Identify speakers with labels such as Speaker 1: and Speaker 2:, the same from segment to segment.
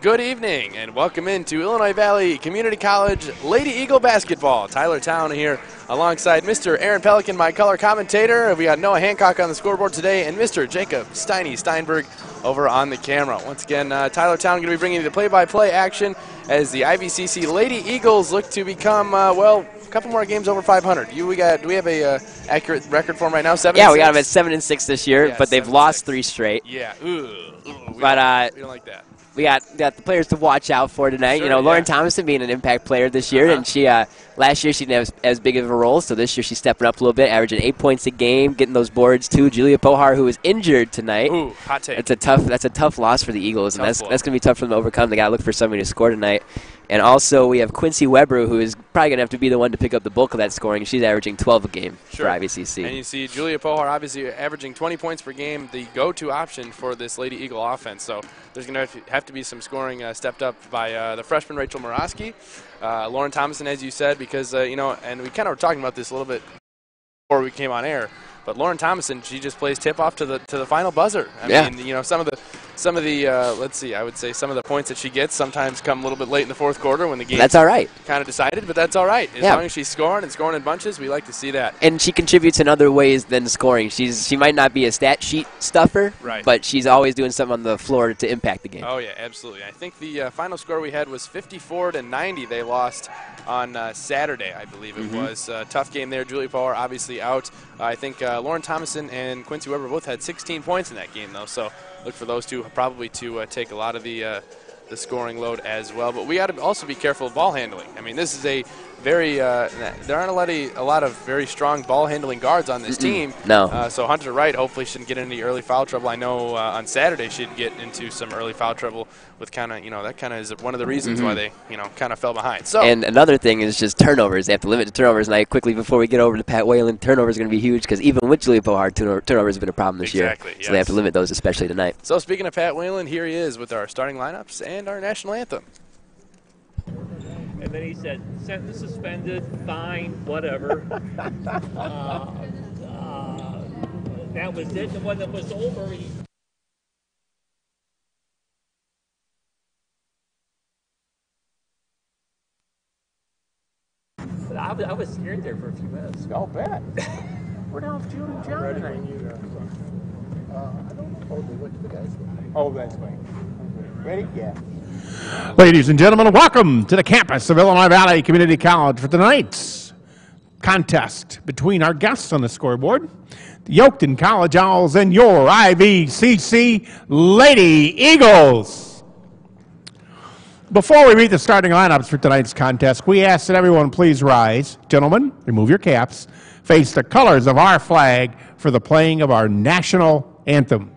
Speaker 1: Good evening and welcome into Illinois Valley Community College Lady Eagle basketball. Tyler Town here alongside Mr. Aaron Pelican, my color commentator. We got Noah Hancock on the scoreboard today and Mr. Jacob Steinberg over on the camera. Once again, Tyler Town going to be bringing you the play-by-play action as the IVCC Lady Eagles look to become, well, a couple more games over 500. Do we have a accurate record for them right now? 7-6?
Speaker 2: Yeah, we got them at 7-6 this year,
Speaker 1: yeah,
Speaker 2: but they've lost 3 straight.
Speaker 1: Yeah,
Speaker 2: we don't like that. We got the players to watch out for tonight.
Speaker 1: Sure,
Speaker 2: you know, Lauren Thomason being an impact player this year, and she last year she didn't have as big of a role, so this year she's stepping up a little bit, averaging 8 points a game, getting those boards too. Julia Pohar, who is injured tonight.
Speaker 1: Ooh, hot take.
Speaker 2: That's a tough loss for the Eagles, and that's going to be tough for them to overcome. They got to look for somebody to score tonight. And also we have Quincy Weber, who is probably going to have to be the one to pick up the bulk of that scoring. She's averaging 12 a game for IVCC.
Speaker 1: And you see Julia Pohar obviously averaging 20 points per game, the go-to option for this Lady Eagle offense. So there's going to have to be some scoring stepped up by the freshman Rachel Murawski. Lauren Thomason, as you said, because, you know, and we kind of were talking about this a little bit before we came on air, but Lauren Thomason, she just plays tip-off to the final buzzer. I mean, you know, some of the let's see, I would say some of the points that she gets sometimes come a little bit late in the fourth quarter when the game
Speaker 2: that's all right.
Speaker 1: Kind of decided, but that's all right. As long as she's scoring and scoring in bunches, we like to see that.
Speaker 2: And she contributes in other ways than scoring. She might not be a stat sheet stuffer, but she's always doing something on the floor to impact the game.
Speaker 1: Oh, yeah, absolutely. I think the final score we had was 54-90. They lost on Saturday, I believe it was. Tough game there. Julia Power obviously out. I think Lauren Thomason and Quincy Weber both had 16 points in that game, though, so look for those two probably to take a lot of the scoring load as well. But we got to also be careful of ball handling. I mean, this is a very there aren't a lot of very strong ball handling guards on this team.
Speaker 2: No.
Speaker 1: So Hunter Wright hopefully shouldn't get into early foul trouble. I know on Saturday she'd get into some early foul trouble with that kind of is one of the reasons why they kind of fell behind. So
Speaker 2: and another thing is just turnovers. They have to limit the turnovers. And quickly before we get over to Pat Whalen, turnovers are going to be huge because even with Julia Pohar, turnovers have been a problem this year.
Speaker 1: Yes.
Speaker 2: So they have to limit those, especially tonight.
Speaker 1: So speaking of Pat Whalen, here he is with our starting lineups and our national anthem.
Speaker 3: And then he said, sentence suspended, fine, whatever. That was it. And when it was over, I was scared there for a few minutes.
Speaker 4: I'll bet. We're down with Julie and John tonight. I don't know. What the guys do. Oh, that's fine. Ready? Yeah.
Speaker 5: Ladies and gentlemen, welcome to the campus of Illinois Valley Community College for tonight's contest between our guests on the scoreboard, the Oakton College Owls and your IVCC Lady Eagles. Before we meet the starting lineups for tonight's contest, we ask that everyone please rise. Gentlemen, remove your caps. Face the colors of our flag for the playing of our national anthem.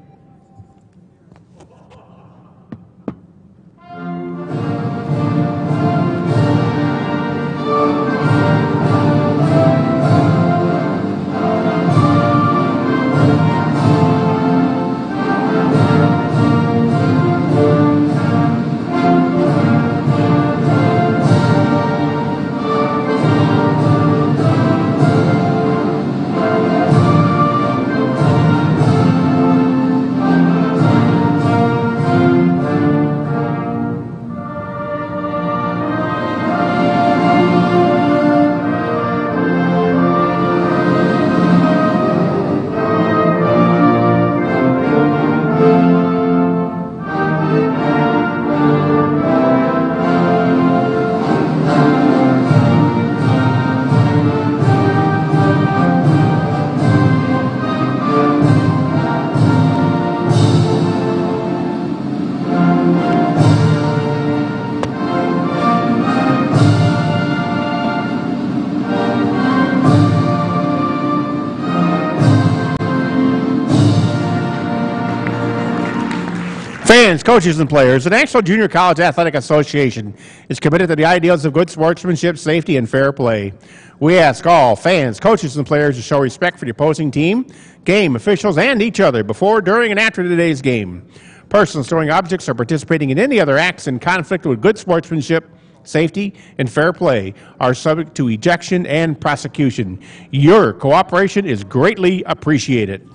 Speaker 5: Fans, coaches, and players, the National Junior College Athletic Association is committed to the ideals of good sportsmanship, safety, and fair play. We ask all fans, coaches, and players to show respect for the opposing team, game officials, and each other before, during, and after today's game. Persons throwing objects or participating in any other acts in conflict with good sportsmanship, safety, and fair play are subject to ejection and prosecution. Your cooperation is greatly appreciated.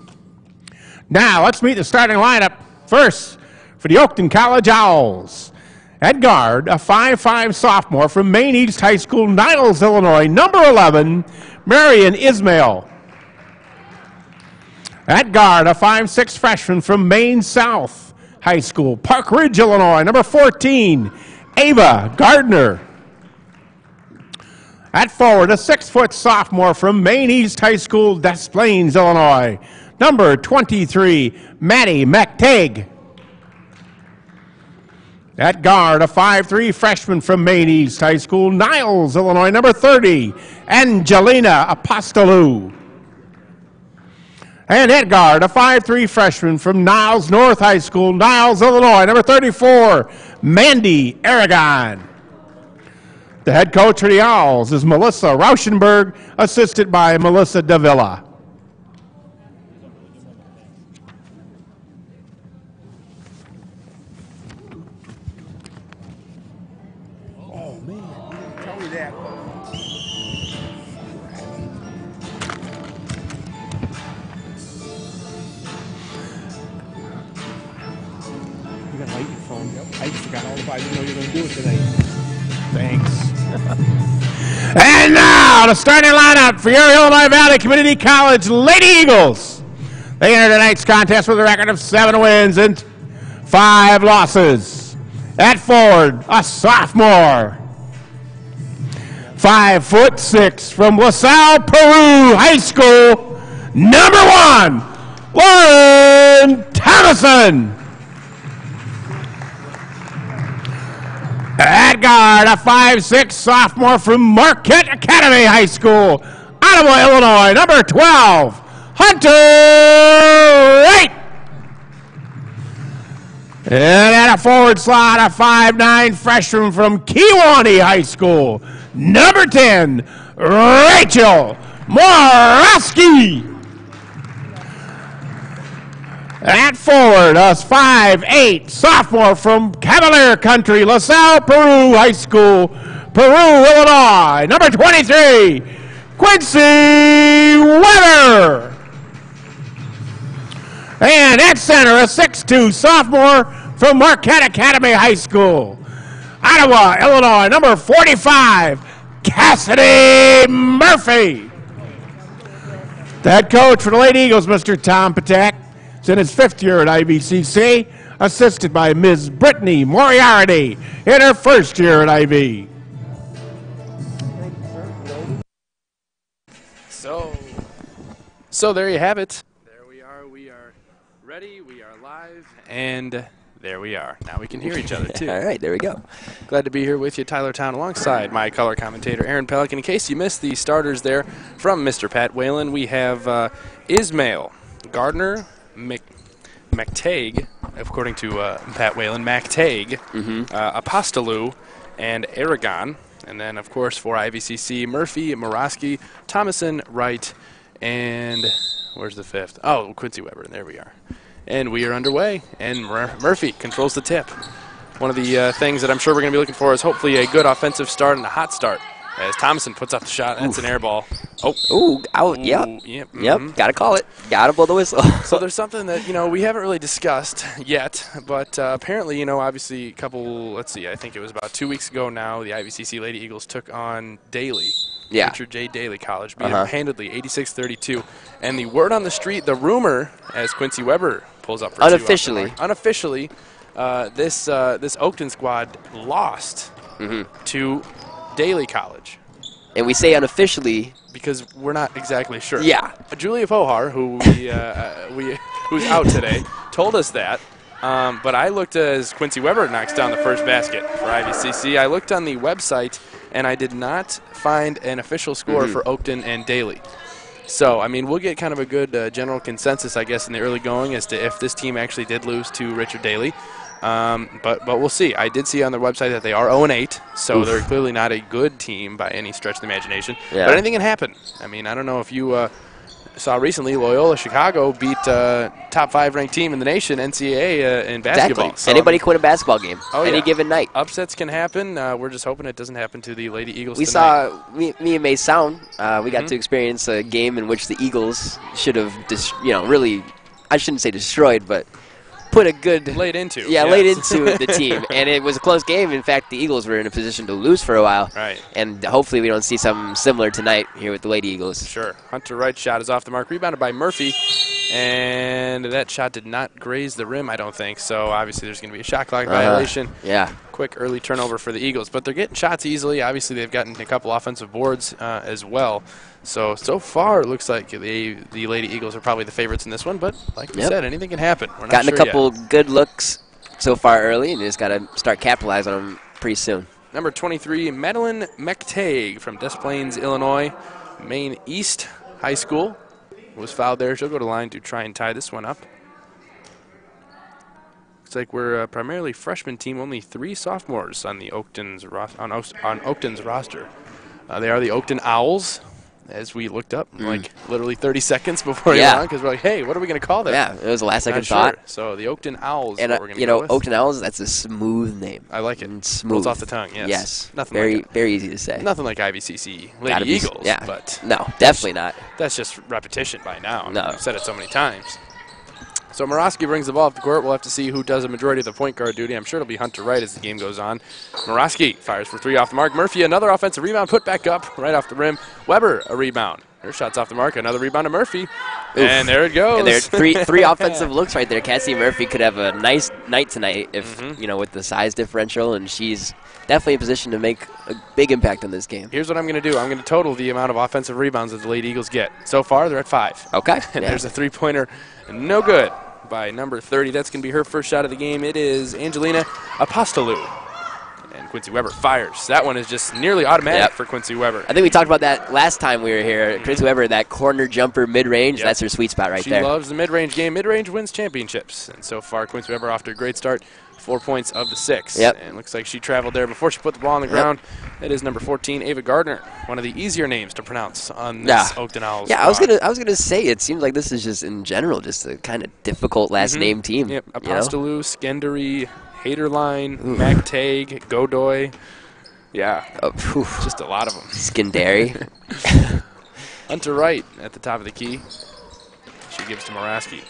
Speaker 5: Now, let's meet the starting lineup. First, for the Oakton College Owls, At guard, a 5'5 sophomore from Maine East High School, Niles, Illinois, number 11, Marion Ismail. At guard, a 5'6 freshman from Maine South High School, Park Ridge, Illinois, number 14, Ava Gardner. At forward, a 6-foot sophomore from Maine East High School, Des Plaines, Illinois, number 23, Maddie McTagg. At guard, a 5'3 freshman from Maine East High School, Niles, Illinois, number 30, Angelina Apostolou. And at guard, a 5'3 freshman from Niles North High School, Niles, Illinois, number 34, Mandy Aragon. The head coach for the Owls is Melissa Rauschenberg, assisted by Melissa Davila.
Speaker 4: I forgot all about it. I didn't know you were going to do it today.
Speaker 5: Thanks. And now, the starting lineup for your Illinois Valley Community College Lady Eagles. They enter tonight's contest with a record of 7 wins and 5 losses. At forward, a sophomore, 5'6" from LaSalle, Peru High School, number 1, Lauren Thomason. At guard, a 5'6 sophomore from Marquette Academy High School, Ottawa, Illinois, number 12, Hunter Wright. And at a forward slot, a 5'9 freshman from Kewanee High School, number 10, Rachel Morawski. At forward, a 5'8 sophomore from Cavalier Country, LaSalle, Peru High School, Peru, Illinois, number 23, Quincy Weber. And at center, a 6'2 sophomore from Marquette Academy High School, Ottawa, Illinois, number 45, Cassidy Murphy. The head coach for the Lady Eagles, Mr. Tom Patek, is in his 5th year at IVCC, assisted by Ms. Brittany Moriarty in her 1st year at IV.
Speaker 1: So there you have it. There we are. We are ready. We are live. And there we are. Now we can hear each other, too.
Speaker 2: All right, there we go.
Speaker 1: Glad to be here with you, Tyler Town, alongside my color commentator, Aaron Pelican. In case you missed the starters there from Mr. Pat Whalen, we have Ismail Gardner, McTagg, according to Pat Whalen, McTagg, Apostolou, and Aragon. And then, of course, for IVCC, Murphy, Morawski, Thomason, Wright, and where's the 5th? Oh, Quincy Weber, and there we are. And we are underway, and Murphy controls the tip. One of the things that I'm sure we're going to be looking for is hopefully a good offensive start and a hot start. As Thomason puts up the shot, and it's an air ball. Oh.
Speaker 2: Ooh, out, yep. Yep, got to call it. Got to blow the whistle.
Speaker 1: So there's something that, we haven't really discussed yet, but apparently, obviously a couple, let's see, I think it was about 2 weeks ago now, the IVCC Lady Eagles took on Daly.
Speaker 2: Yeah.
Speaker 1: Richard J. Daly College, beat them handedly, 86-32. And the word on the street, the rumor, as Quincy Weber pulls up for
Speaker 2: unofficially,
Speaker 1: this Oakton squad lost to Daly College.
Speaker 2: And we say unofficially
Speaker 1: because we're not exactly sure.
Speaker 2: Yeah.
Speaker 1: Julia Fohar, who who's out today, told us that. But I looked as Quincy Weber knocks down the first basket for IVCC. I looked on the website, and I did not find an official score for Oakton and Daly. So, I mean, we'll get kind of a good general consensus, I guess, in the early going as to if this team actually did lose to Richard Daly. But we'll see. I did see on their website that they are 0-8, so they're clearly not a good team by any stretch of the imagination. Yeah. But anything can happen. I mean, I don't know if you saw recently Loyola Chicago beat top 5 ranked team in the nation, NCAA, in basketball.
Speaker 2: Exactly. So anybody can win a basketball game any given night.
Speaker 1: Upsets can happen. We're just hoping it doesn't happen to the Lady Eagles
Speaker 2: we
Speaker 1: tonight.
Speaker 2: Saw, me and May Sound, we got to experience a game in which the Eagles should have, really, I shouldn't say destroyed, but put a good
Speaker 1: laid into.
Speaker 2: Yeah, laid into the team, and it was a close game. In fact, the Eagles were in a position to lose for a while.
Speaker 1: Right.
Speaker 2: And hopefully we don't see something similar tonight here with the Lady Eagles.
Speaker 1: Sure. Hunter Wright's shot is off the mark, rebounded by Murphy, and that shot did not graze the rim, I don't think. So obviously there's going to be a shot clock violation.
Speaker 2: Yeah.
Speaker 1: Quick early turnover for the Eagles, but they're getting shots easily. Obviously they've gotten a couple offensive boards as well. So far it looks like the Lady Eagles are probably the favorites in this one, but like we said, anything can happen. We're not
Speaker 2: gotten
Speaker 1: sure
Speaker 2: a couple
Speaker 1: yet.
Speaker 2: Good looks so far early, and you just got to start capitalizing on them pretty soon.
Speaker 1: Number 23, Madeline McTague from Des Plaines, Illinois, Maine East High School, was fouled there. She'll go to the line to try and tie this one up. Looks like we're a primarily freshman team, only 3 sophomores on the Oakton's roster. They are the Oakton Owls, as we looked up like literally 30 seconds before you were on, because we're like, hey, what are we going to call them?
Speaker 2: Yeah, it was a last-second
Speaker 1: thought.
Speaker 2: thought.
Speaker 1: So the Oakton Owls
Speaker 2: and
Speaker 1: is what we're going to go with.
Speaker 2: Oakton Owls, that's a smooth name.
Speaker 1: I like it.
Speaker 2: And smooth.
Speaker 1: Rolls off the tongue, yes.
Speaker 2: Yes.
Speaker 1: Nothing
Speaker 2: very,
Speaker 1: like
Speaker 2: very easy to say.
Speaker 1: Nothing like IVCC Lady Eagles.
Speaker 2: Yeah.
Speaker 1: But
Speaker 2: no, definitely not.
Speaker 1: That's just repetition by now.
Speaker 2: No.
Speaker 1: I've said it so many times. So Morosky brings the ball up the court. We'll have to see who does a majority of the point guard duty. I'm sure it'll be Hunter Wright as the game goes on. Morosky fires for 3 off the mark. Murphy, another offensive rebound, put back up right off the rim. Weber, a rebound. Her shot's off the mark. Another rebound to Murphy. Oof. And there it goes.
Speaker 2: And there are three offensive looks right there. Cassie Murphy could have a nice night tonight if, with the size differential, and she's definitely in position to make a big impact on this game.
Speaker 1: Here's what I'm going to do. I'm going to total the amount of offensive rebounds that the Lady Eagles get. So far, they're at 5.
Speaker 2: Okay.
Speaker 1: And there's a 3-pointer. No good by number 30. That's going to be her first shot of the game. It is Angelina Apostolou. And Quincy Weber fires. That one is just nearly automatic for Quincy Weber.
Speaker 2: I think we talked about that last time we were here. Quincy Weber, that corner jumper mid-range, that's her sweet spot right there.
Speaker 1: She loves the mid-range game. Mid-range wins championships. And so far, Quincy Weber off to a great start. 4 points of the 6.
Speaker 2: Yep.
Speaker 1: And looks like she traveled there before she put the ball on the ground. It is number 14, Ava Gardner, one of the easier names to pronounce on this Oakton Owls.
Speaker 2: Yeah, I was gonna say it seems like this is just in general just a kind of difficult last name team.
Speaker 1: Yep. Apostolou, Skendery, Haderline, McTague, Godoy. Yeah, just a lot of them.
Speaker 2: Skindary.
Speaker 1: Hunter Wright at the top of the key. She gives to Morosky.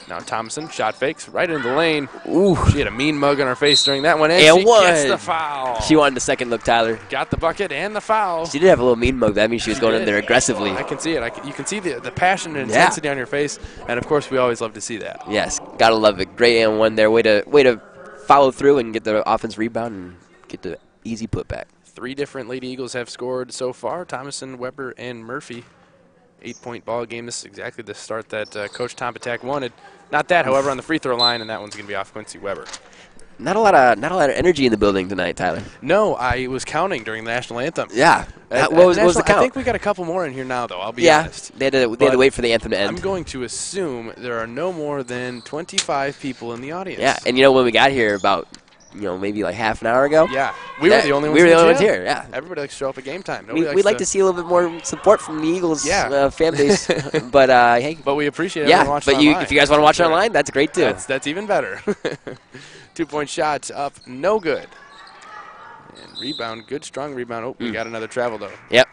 Speaker 1: Now Thompson, shot fakes right into the lane.
Speaker 2: Ooh.
Speaker 1: She had a mean mug on her face during that one, and she gets the foul.
Speaker 2: She wanted the second look, Tyler.
Speaker 1: Got the bucket and the foul.
Speaker 2: She did have a little mean mug. That means she was going in there aggressively.
Speaker 1: I can see it. You can see the passion and intensity on your face, and of course we always love to see that.
Speaker 2: Yes, gotta love it. Great and one there. Way to follow through and get the offense rebound and get the easy putback. 3
Speaker 1: different Lady Eagles have scored so far. Thomason, Weber, and Murphy. 8-point ball game. This is exactly the start that Coach Tom Patak wanted. Not that, however, on the free throw line, and that one's going to be off Quincy Weber. Not a lot of energy in the building tonight, Tyler. No, I was counting during the national anthem. Yeah. What was the count? I think we got a couple more in here now, though. I'll be honest. They had to wait for the anthem to end. I'm going to assume there are no more than 25 people in the audience. Yeah, and when we got here about maybe like half an hour ago. Yeah, we were the only ones here. Yeah, everybody likes to show up at game time. We'd like to see a little bit more support from the Eagles fan base. But hey, but we appreciate it. But if you guys want to watch it online, that's great too. That's even better. 2-point shot up, no good. And rebound, good strong rebound. Oh, we got another travel though. Yep.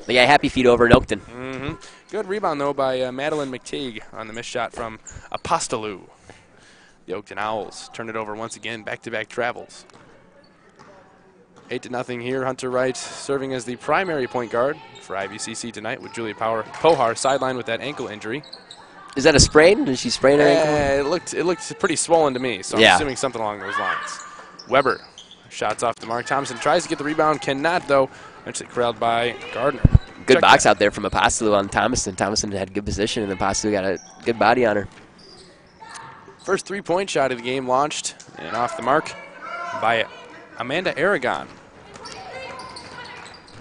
Speaker 1: Yeah, happy feet over in Oakton. Good rebound though by Madeline McTague on the missed shot from Apostolou. The Oakton Owls turn it over once again, back-to-back travels. 8-0 here. Hunter Wright serving as the primary point guard for IVCC tonight with Julia Pohar sidelined with that ankle injury. Is that a sprain? Did she sprain her ankle? It looked pretty swollen to me, so I'm assuming something along those lines. Weber, shots off the mark. Thompson tries to get the rebound, cannot though. Eventually corralled by Gardner. Good box out there from Apostolou on Thomason. Thomason had good position, and Apostolou got a good body on her. First 3-point shot of the game launched and off the mark by Amanda Aragon.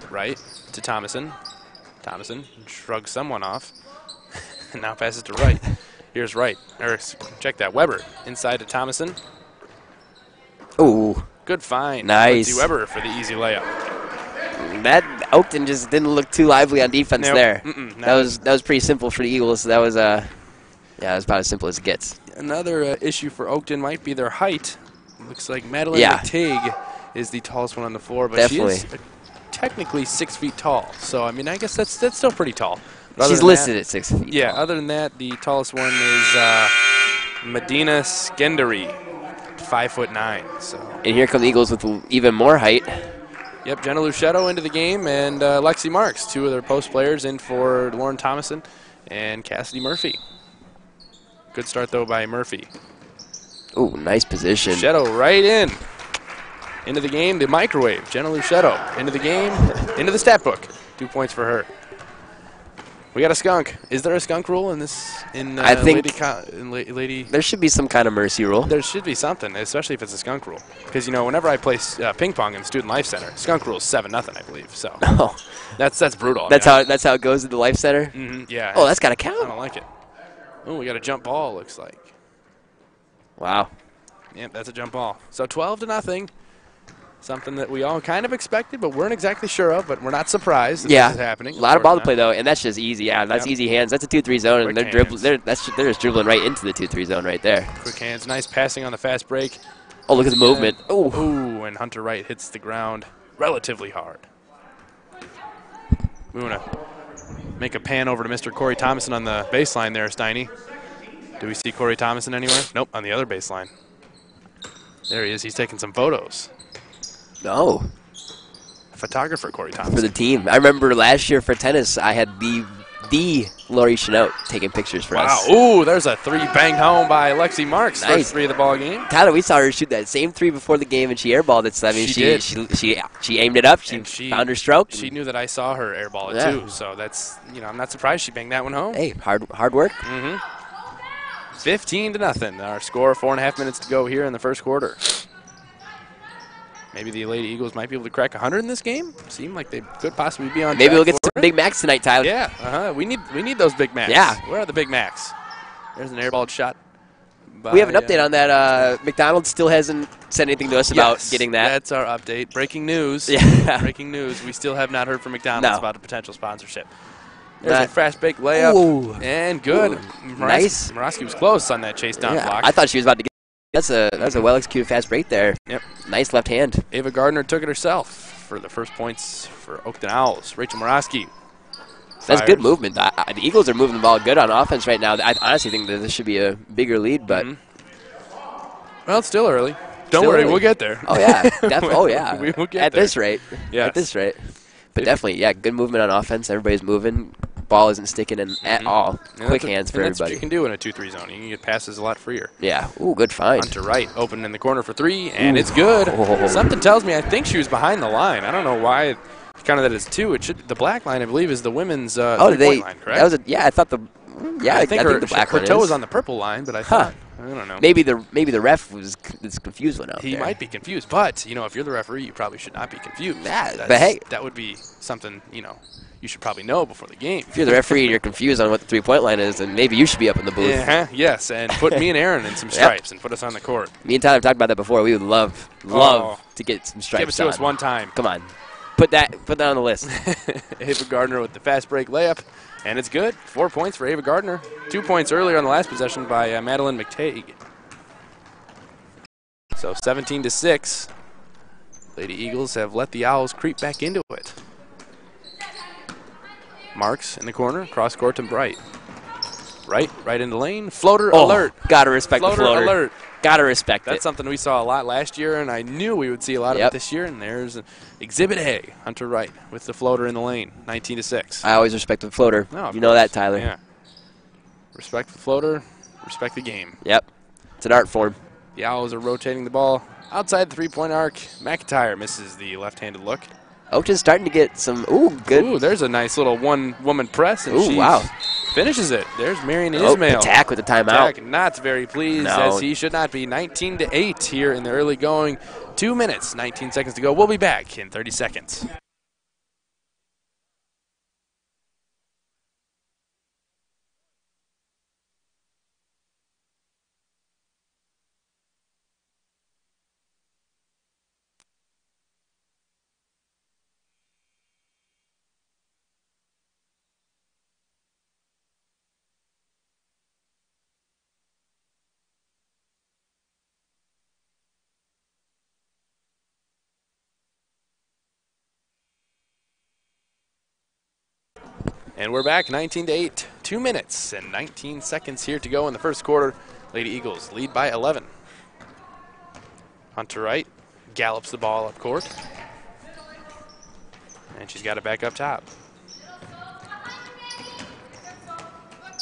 Speaker 1: Right to Thomason. Thomason shrugs someone off and now passes to Wright. Here's Wright. Check that. Weber inside to Thomason. Ooh. Good find. Nice. Weber for the easy layup. That Oakton just didn't look too lively on defense there. That was pretty simple for the Eagles. That was that was about as simple as it gets. Another issue for Oakton might be their height. Looks like Madeline McTague is the tallest one on the floor, but she is technically 6 feet tall. So I mean, I guess that's still pretty tall. She's listed at 6 feet. Yeah. Other than that, the tallest one is Medina Skenderi, 5'9". So.
Speaker 2: And here come the Eagles with even more height.
Speaker 1: Yep, Jenna Luchetto into the game, and Lexi Marks, two of their post players, in for Lauren Thomason and Cassidy Murphy. Good start, though, by Murphy.
Speaker 2: Ooh, nice position.
Speaker 1: Luchetto right in. Into the game, the microwave. Jenna Luchetto into the game, into the stat book. 2 points for her. We got a skunk. Is there a skunk rule in this?
Speaker 2: I think
Speaker 1: lady.
Speaker 2: There should be some kind of mercy rule.
Speaker 1: There should be something, especially if it's a skunk rule. Because whenever I play ping pong in Student Life Center, skunk rule is 7-0, I believe. So that's brutal.
Speaker 2: That's how it goes at the Life Center.
Speaker 1: Yeah.
Speaker 2: Oh, that's got to count.
Speaker 1: I don't like it. Oh, we got a jump ball. Looks like.
Speaker 2: Wow.
Speaker 1: Yep, that's a jump ball. So 12-0. Something that we all kind of expected, but weren't exactly sure of, but we're not surprised that this is happening.
Speaker 2: A lot of ball to play, though, and that's just easy. Yeah, that's easy hands. That's a 2-3 zone, and they're just dribbling right into the 2-3 zone right there.
Speaker 1: Quick hands. Nice passing on the fast break.
Speaker 2: Oh, look at the movement.
Speaker 1: Ooh, and Hunter Wright hits the ground relatively hard. We want to make a pan over to Mr. Corey Thomason on the baseline there, Steiny. Do we see Corey Thomason anywhere? Nope, on the other baseline. There he is. He's taking some photos.
Speaker 2: No.
Speaker 1: Photographer Corey Thompson.
Speaker 2: For the team. I remember last year for tennis, I had the Laurie Chenault taking pictures for us.
Speaker 1: Wow. Ooh, there's a three banged home by Lexi Marks.
Speaker 2: Nice.
Speaker 1: First three of the ball game.
Speaker 2: Tyler, we saw her shoot that same three before the game, and she airballed it. So, I mean, she aimed it up. She found her stroke.
Speaker 1: She knew that I saw her airball it too. So that's, I'm not surprised she banged that one home.
Speaker 2: Hey, hard work.
Speaker 1: 15-0. Our score, 4.5 minutes to go here in the first quarter. Maybe the Lady Eagles might be able to crack 100 in this game. Seem like they could possibly be on.
Speaker 2: Maybe we'll get some Big Macs tonight, Tyler.
Speaker 1: Yeah, we need those Big Macs.
Speaker 2: Yeah.
Speaker 1: Where are the Big Macs? There's an airballed shot.
Speaker 2: We have an update on that. McDonald's still hasn't said anything to us about getting that.
Speaker 1: That's our update. Breaking news.
Speaker 2: Yeah.
Speaker 1: Breaking news. We still have not heard from McDonald's about a potential sponsorship. There's
Speaker 2: That-
Speaker 1: a fast break layup.
Speaker 2: Ooh.
Speaker 1: And good.
Speaker 2: Nice.
Speaker 1: Morosky was close on that chase down block.
Speaker 2: I thought she was about to get. That's a well-executed fast break there.
Speaker 1: Yep.
Speaker 2: Nice left hand.
Speaker 1: Ava Gardner took it herself for the first points for Oakton Owls. Rachel Morosky.
Speaker 2: That's good movement. The Eagles are moving the ball good on offense right now. I honestly think that this should be a bigger lead, but
Speaker 1: Well, it's still early. Don't worry, we'll get there.
Speaker 2: Oh yeah, oh yeah.
Speaker 1: We will get
Speaker 2: at
Speaker 1: there.
Speaker 2: this rate.
Speaker 1: Yes.
Speaker 2: At this rate. But definitely, yeah, good movement on offense. Everybody's moving. Ball isn't sticking in at all. Quick hands for
Speaker 1: That's what
Speaker 2: everybody.
Speaker 1: you can do in a 2-3 zone. You can get passes a lot freer.
Speaker 2: Yeah. Ooh, good find.
Speaker 1: Hunter Wright open in the corner for three, and it's good.
Speaker 2: Oh.
Speaker 1: Something tells me I think she was behind the line. I don't know why. Kind of that is two. It should the black line I believe is the women's three-point line, correct?
Speaker 2: That was I thought the. Yeah, I think the black
Speaker 1: her
Speaker 2: line
Speaker 1: toe
Speaker 2: is.
Speaker 1: was on the purple line, but I thought I don't know.
Speaker 2: Maybe the ref was confused one out
Speaker 1: He
Speaker 2: there.
Speaker 1: might be confused, but if you're the referee, you probably should not be confused.
Speaker 2: But hey,
Speaker 1: that would be something you should probably know before the game.
Speaker 2: If you're the referee and you're confused on what the three-point line is, then maybe you should be up in the booth.
Speaker 1: Yes, and put me and Aaron in some stripes and put us on the court.
Speaker 2: Me and Tyler have talked about that before. We would love to get some stripes.
Speaker 1: Give it to us one time.
Speaker 2: Come on, put that on the list.
Speaker 1: Ava Gardner with the fast break layup, and it's good. 4 points for Ava Gardner. 2 points earlier on the last possession by Madeline McTague. So 17-6. Lady Eagles have let the Owls creep back into it. Marks in the corner, cross court to Bright. Right into lane. Floater alert.
Speaker 2: Gotta respect the floater.
Speaker 1: Alert.
Speaker 2: Gotta respect
Speaker 1: That's something we saw a lot last year, and I knew we would see a lot of it this year. And there's Exhibit A, Hunter Wright with the floater in the lane, 19-6.
Speaker 2: I always respect the floater.
Speaker 1: No,
Speaker 2: you know that, Tyler.
Speaker 1: Yeah. Respect the floater. Respect the game.
Speaker 2: Yep. It's an art form.
Speaker 1: The Owls are rotating the ball outside the three-point arc. McIntyre misses the left-handed look.
Speaker 2: Oakton's starting to get some, good.
Speaker 1: Ooh, there's a nice little one-woman press, and she finishes it. There's Marion Ismail.
Speaker 2: Attack with the timeout.
Speaker 1: Attack not very pleased, as he should not be. 19-8 here in the early going. 2 minutes, 19 seconds to go. We'll be back in 30 seconds. And we're back, 19-8. 2 minutes and 19 seconds here to go in the first quarter. Lady Eagles lead by 11. Hunter Wright gallops the ball up court. And she's got it back up top.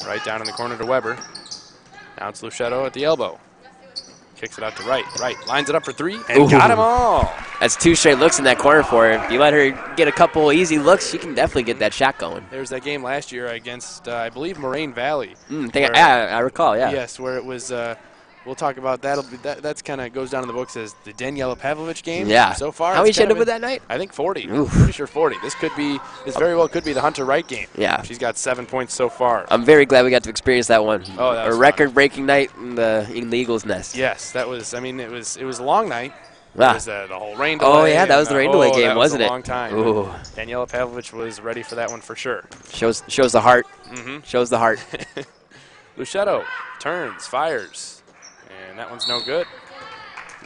Speaker 1: Right down in the corner to Weber. Now it's Luchetto at the elbow. Kicks it out to Wright. Wright lines it up for three and got them all.
Speaker 2: That's 2 straight looks in that corner for her. If you let her get a couple easy looks, she can definitely get that shot going.
Speaker 1: There was that game last year against, I believe, Moraine Valley.
Speaker 2: I recall, yeah.
Speaker 1: Yes, where it was, we'll talk about that. That's kind of goes down in the books as the Daniela Pavlovich game.
Speaker 2: Yeah.
Speaker 1: So far.
Speaker 2: How many she ended up with that night?
Speaker 1: I think 40.
Speaker 2: Oof.
Speaker 1: Pretty sure 40. This very well could be the Hunter Wright game.
Speaker 2: Yeah.
Speaker 1: She's got 7 points so far.
Speaker 2: I'm very glad we got to experience that one.
Speaker 1: Oh, that was
Speaker 2: a record-breaking night in the Eagles' nest.
Speaker 1: Yes, that was. I mean, it was a long night.
Speaker 2: Ah.
Speaker 1: It was the whole rain delay.
Speaker 2: Oh yeah, that was the rain delay game, wasn't it?
Speaker 1: That was a long time.
Speaker 2: Ooh.
Speaker 1: Daniela Pavlovich was ready for that one for sure.
Speaker 2: Shows the heart. Shows the heart.
Speaker 1: Luchetto turns, fires, and that one's no good.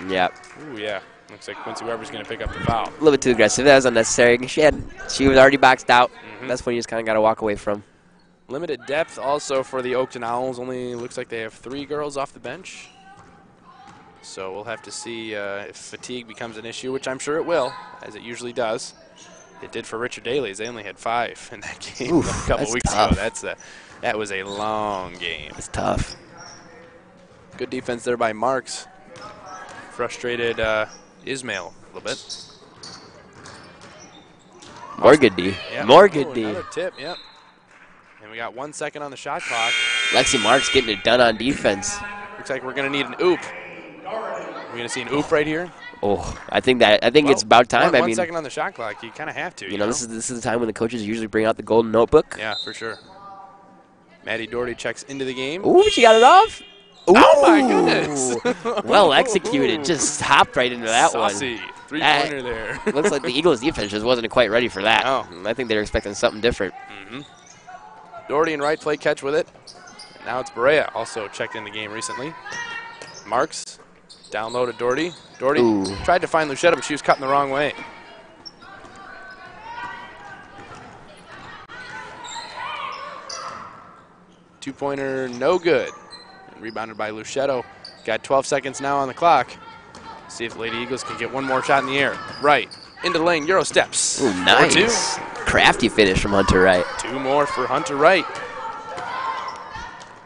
Speaker 2: Yeah.
Speaker 1: Ooh, yeah. Looks like Quincy Weber's going to pick up the foul.
Speaker 2: A little bit too aggressive. That was unnecessary. She was already boxed out. That's when you just kind of got to walk away from.
Speaker 1: Limited depth also for the Oakton Owls. Only looks like they have 3 girls off the bench. So we'll have to see if fatigue becomes an issue, which I'm sure it will, as it usually does. It did for Richard Daly's. They only had 5 in that game a couple weeks ago. That was a long game.
Speaker 2: It's tough.
Speaker 1: Good defense there by Marks. Frustrated Ismail a little bit.
Speaker 2: More good D.
Speaker 1: Yep.
Speaker 2: More good D.
Speaker 1: Another tip, yep. And we got 1 second on the shot clock.
Speaker 2: Lexi Marks getting it done on defense.
Speaker 1: Looks like we're going to need an oop. We're going to see an oop right here.
Speaker 2: Oh, I think it's about time.
Speaker 1: 1 second on the shot clock. You kind of have to.
Speaker 2: You know, this is the time when the coaches usually bring out the golden notebook.
Speaker 1: Yeah, for sure. Maddie Doherty checks into the game.
Speaker 2: Ooh, she got it off. Ooh.
Speaker 1: Oh, my goodness.
Speaker 2: Well executed. Just hopped right into that
Speaker 1: Saucy.
Speaker 2: one.
Speaker 1: Three-pointer there.
Speaker 2: Looks like the Eagles' defense just wasn't quite ready for that.
Speaker 1: No.
Speaker 2: I think they were expecting something different.
Speaker 1: Doherty and Wright play catch with it. Now it's Berea, also checked in the game recently. Marks, down low to Doherty. Doherty tried to find Luchetto, but she was cutting the wrong way. Two-pointer, no good. And rebounded by Luchetto. Got 12 seconds now on the clock. See if the Lady Eagles can get one more shot in the air. Right, into the lane, Euro steps.
Speaker 2: Ooh, nice. Crafty finish from Hunter Wright. 2
Speaker 1: more for Hunter Wright.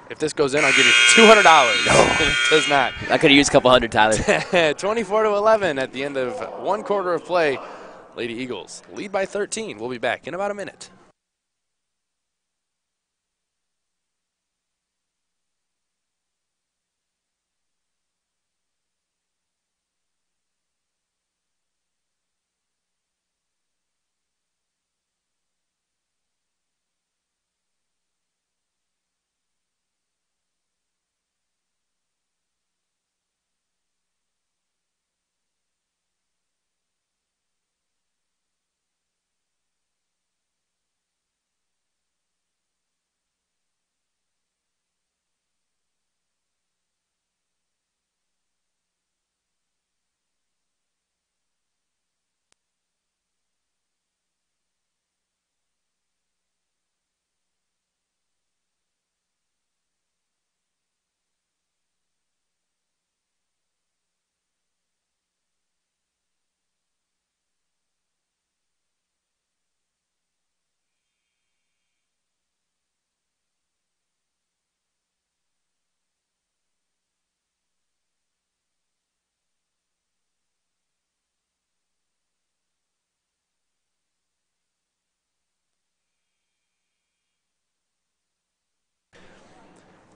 Speaker 1: If this goes in, I'll give you $200. No. It does not.
Speaker 2: I could have used a couple hundred, Tyler.
Speaker 1: 24-11 at the end of 1 quarter of play. Lady Eagles lead by 13. We'll be back in about a minute.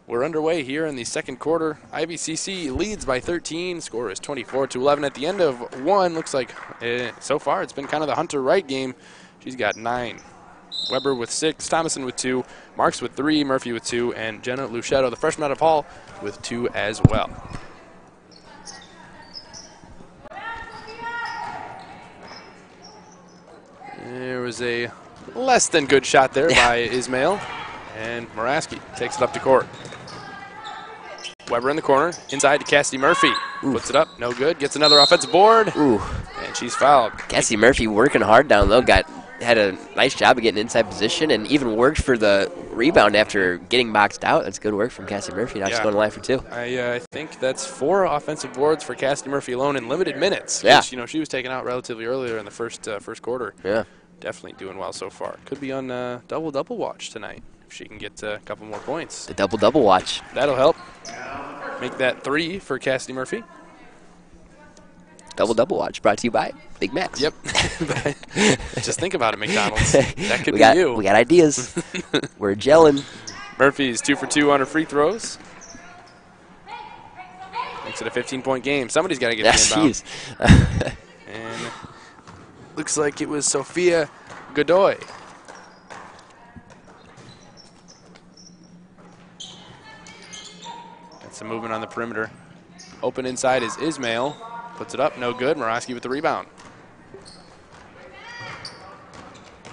Speaker 1: We're underway here in the second quarter. IVCC leads by 13. Score is 24-11 at the end of 1. Looks like so far it's been kind of the Hunter Wright game. She's got 9. Weber with 6, Thomason with 2, Marks with 3, Murphy with 2, and Jenna Luchetto, the freshman out of Hall, with 2 as well. There was a less than good shot there by Ismail, and Moraski takes it up to court. Weber in the corner, inside to Cassidy Murphy. Puts it up, no good. Gets another offensive board, and she's fouled.
Speaker 2: Cassidy Murphy working hard down low, got had a nice job of getting inside position and even worked for the rebound after getting boxed out. That's good work from Cassie Murphy. Now she's going to line for 2.
Speaker 1: I think that's 4 offensive boards for Cassie Murphy alone in limited minutes.
Speaker 2: Yeah.
Speaker 1: You know, she was taken out relatively earlier in the first quarter.
Speaker 2: Yeah.
Speaker 1: Definitely doing well so far. Could be on double watch tonight if she can get a couple more points.
Speaker 2: The double watch.
Speaker 1: That'll help. Make that 3 for Cassidy Murphy.
Speaker 2: Double watch brought to you by Big Macs.
Speaker 1: Yep. Just think about it, McDonald's. That could be you.
Speaker 2: We got ideas. We're gelling.
Speaker 1: Murphy's 2 for 2 on her free throws. Makes it a 15-point game. Somebody's got to get the inbound. And looks like it was Sophia Godoy. Got some movement on the perimeter. Open inside is Ismail. Puts it up, no good. Morosky with the rebound.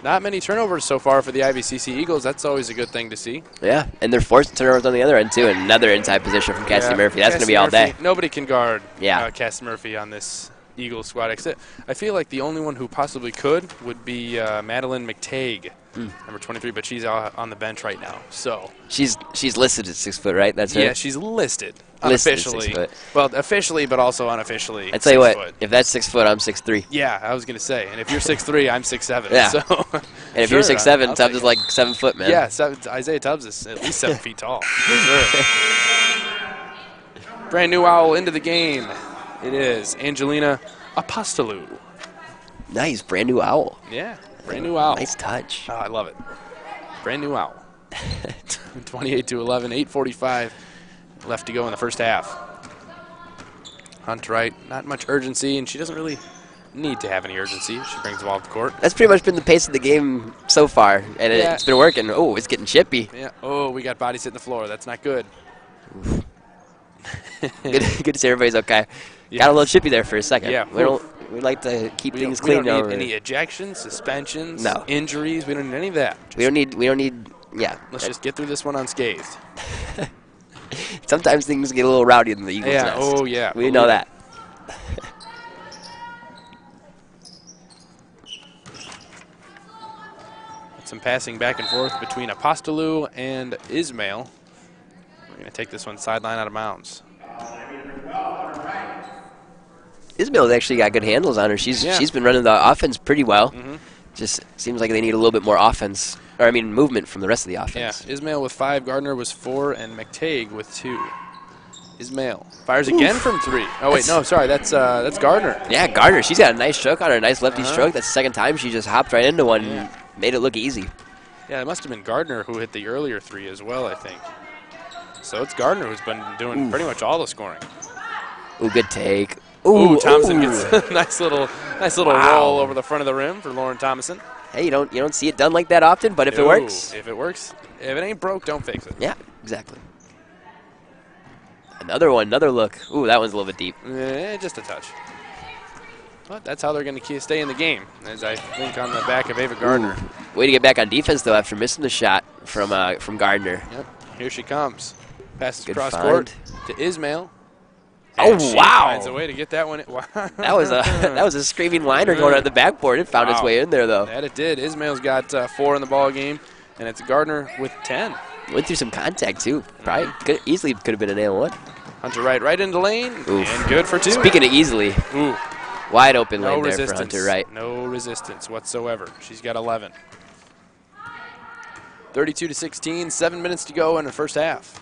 Speaker 1: Not many turnovers so far for the IVCC Eagles. That's always a good thing to see.
Speaker 2: Yeah, and they're forced turnovers on the other end, too. Another inside position from Cassie Murphy. That's going to be all day.
Speaker 1: Nobody can guard Cassie Murphy on this Eagles squad. Except I feel like the only one who possibly could would be Madeline McTague, number 23, but she's on the bench right now. So
Speaker 2: she's listed at 6 foot, right? That's right.
Speaker 1: Yeah, she's listed unofficially. Well, officially, but also unofficially.
Speaker 2: I tell you what, if that's 6 foot, I'm 6'3".
Speaker 1: Yeah, I was gonna say, and if you're 6'3", I'm 6'7".
Speaker 2: Yeah.
Speaker 1: So,
Speaker 2: and if you're 6'7", Tubbs is like 7 foot, man.
Speaker 1: Yeah, Isaiah Tubbs is at least 7 feet tall. For sure. Brand new owl into the game. It is Angelina Apostolou.
Speaker 2: Nice, brand new owl.
Speaker 1: Yeah, brand new owl.
Speaker 2: Nice touch.
Speaker 1: Oh, I love it. Brand new owl. 28-11, 8:45 left to go in the first half. Hunt right, not much urgency, and she doesn't really need to have any urgency. She brings the ball up the court.
Speaker 2: That's pretty much been the pace of the game so far, and it's been working. Oh, it's getting chippy.
Speaker 1: Yeah. Oh, we got bodies hitting the floor. That's not good.
Speaker 2: Good to see everybody's okay. Got a little chippy there for a second.
Speaker 1: Yeah.
Speaker 2: We like to keep things clean.
Speaker 1: We don't need any ejections, suspensions, injuries. We don't need any of that.
Speaker 2: We don't need. Yeah.
Speaker 1: Let's just get through this one unscathed.
Speaker 2: Sometimes things get a little rowdy in the Eagles' nest.
Speaker 1: Oh, yeah.
Speaker 2: We know that.
Speaker 1: Some passing back and forth between Apostolou and Ismail. We're going to take this one sideline out of bounds.
Speaker 2: Ismail's actually got good handles on her. She's been running the offense pretty well. Just seems like they need a little bit more offense. Or, I mean, movement from the rest of the offense.
Speaker 1: Yeah, Ismail with 5, Gardner was 4, and McTague with 2. Ismail fires again from 3. Oh, wait, no, sorry, that's Gardner.
Speaker 2: Yeah, Gardner. She's got a nice stroke on her, nice lefty stroke. That's the second time she just hopped right into one and made it look easy.
Speaker 1: Yeah, it must have been Gardner who hit the earlier 3 as well, I think. So it's Gardner who's been doing pretty much all the scoring.
Speaker 2: Ooh, good take.
Speaker 1: Ooh, Thompson gets a nice little roll over the front of the rim for Lauren Thomason.
Speaker 2: Hey, you don't see it done like that often, but if it works.
Speaker 1: If it ain't broke, don't fix it.
Speaker 2: Yeah, exactly. Another one, another look. Ooh, that one's a little bit deep.
Speaker 1: Just a touch. But that's how they're going to stay in the game, as I think on the back of Ava Gardner.
Speaker 2: Way to get back on defense, though, after missing the shot from Gardner.
Speaker 1: Yep, here she comes. Passes
Speaker 2: good
Speaker 1: cross
Speaker 2: find.
Speaker 1: court to Ismail.
Speaker 2: And
Speaker 1: she
Speaker 2: wow!
Speaker 1: Finds a way to get that one. Wow.
Speaker 2: That was a screaming liner going on the backboard. It found its way in there, though.
Speaker 1: That it did. Ismail's got 4 in the ball game, and it's Gardner with 10.
Speaker 2: Went through some contact, too. Probably easily could have been an and 1.
Speaker 1: Hunter right into lane, and good for 2.
Speaker 2: Speaking of easily, wide open lane there
Speaker 1: resistance.
Speaker 2: for Hunter Wright.
Speaker 1: No resistance whatsoever. She's got 11. 32-16, 7 minutes to go in the first half.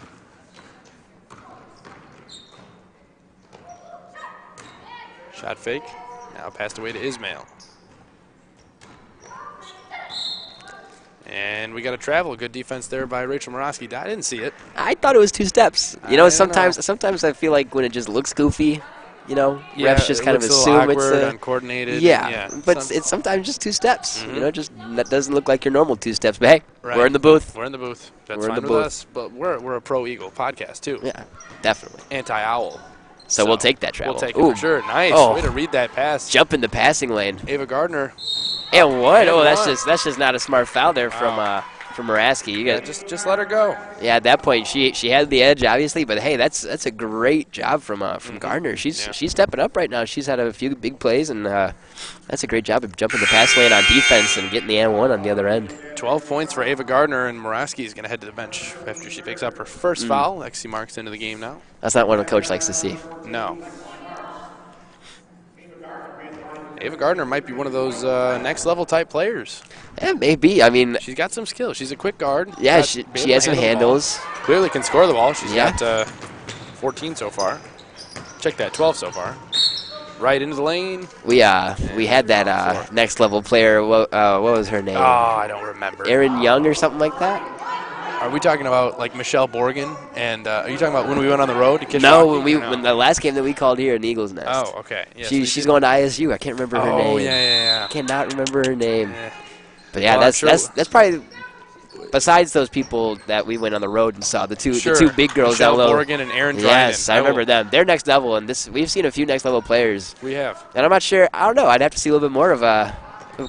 Speaker 1: Shot fake. Now passed away to Ismail. And we got a travel. Good defense there by Rachel Morosky. I didn't see it.
Speaker 2: I thought it was 2 steps. Sometimes I feel like when it just looks goofy, refs just kind of assume it's
Speaker 1: uncoordinated.
Speaker 2: Yeah, but it's sometimes just 2 steps. Just that doesn't look like your normal 2 steps. But hey, we're in the booth.
Speaker 1: We're in the booth. That's fine with us. But we're a pro Eagle podcast too.
Speaker 2: Yeah, definitely.
Speaker 1: Anti-owl.
Speaker 2: So we'll take that travel.
Speaker 1: We'll take it for sure. Nice. Way to read that pass.
Speaker 2: Jump in the passing lane.
Speaker 1: Ava Gardner.
Speaker 2: And one. Oh, that's just not a smart foul there from for Muraski.
Speaker 1: Yeah, just let her go.
Speaker 2: Yeah, at that point she had the edge obviously, but hey, that's a great job from Gardner. She's stepping up right now. She's had a few big plays, and that's a great job of jumping the pass lane on defense and getting the and one on the other end.
Speaker 1: 12 points for Ava Gardner, and Muraski is going to head to the bench after she picks up her first foul. Lexi Marks into the game now.
Speaker 2: That's not what a coach likes to see.
Speaker 1: No. Ava Gardner might be one of those next-level type players.
Speaker 2: Yeah, maybe. I mean,
Speaker 1: she's got some skill. She's a quick guard.
Speaker 2: Yeah, she has some handles.
Speaker 1: Clearly can score the ball. She's got 14 so far. Check that, 12 so far. Right into the lane.
Speaker 2: We had that next-level player. What was her name?
Speaker 1: Oh, I don't remember.
Speaker 2: Erin Young or something like that?
Speaker 1: Are we talking about like Michelle Borgen? And are you talking about when we went on the road to Kishwaukee?
Speaker 2: No, when the last game that we called here in Eagles Nest.
Speaker 1: Oh, okay. Yes,
Speaker 2: she's going to ISU. I can't remember her name.
Speaker 1: Oh, yeah.
Speaker 2: I cannot remember her name.
Speaker 1: Yeah.
Speaker 2: But yeah, that's probably besides those people that we went on the road and saw the two big girls
Speaker 1: Michelle
Speaker 2: down low.
Speaker 1: Borgen and Erin Dryden.
Speaker 2: Yes, I remember them. They're next level, and we've seen a few next level players.
Speaker 1: We have.
Speaker 2: And I'm not sure. I don't know. I'd have to see a little bit more of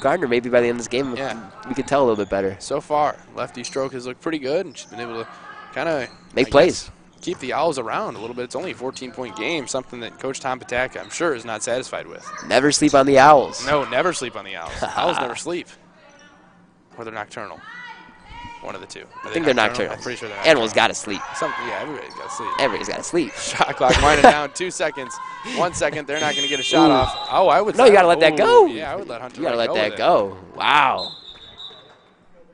Speaker 2: Gardner maybe by the end of this game.
Speaker 1: Yeah.
Speaker 2: We could tell a little bit better.
Speaker 1: So far, lefty stroke has looked pretty good, and she's been able to kind of
Speaker 2: make plays.
Speaker 1: Keep the Owls around a little bit. It's only a 14-point game, something that Coach Tom Pataka, I'm sure, is not satisfied with.
Speaker 2: Never sleep on the Owls.
Speaker 1: No, never sleep on the Owls. Owls never sleep. Or they're nocturnal. One of the two.
Speaker 2: I think they're nocturnal.
Speaker 1: I'm pretty sure they're nocturnal.
Speaker 2: Animals got to sleep.
Speaker 1: Yeah, everybody's got to sleep.
Speaker 2: Everybody's got to sleep.
Speaker 1: Shot clock winding down. 2 seconds. 1 second. They're not going to get a shot off. Oh, I would.
Speaker 2: No, you got to let that go.
Speaker 1: Yeah, I would let Hunter.
Speaker 2: You got to let that go. Wow.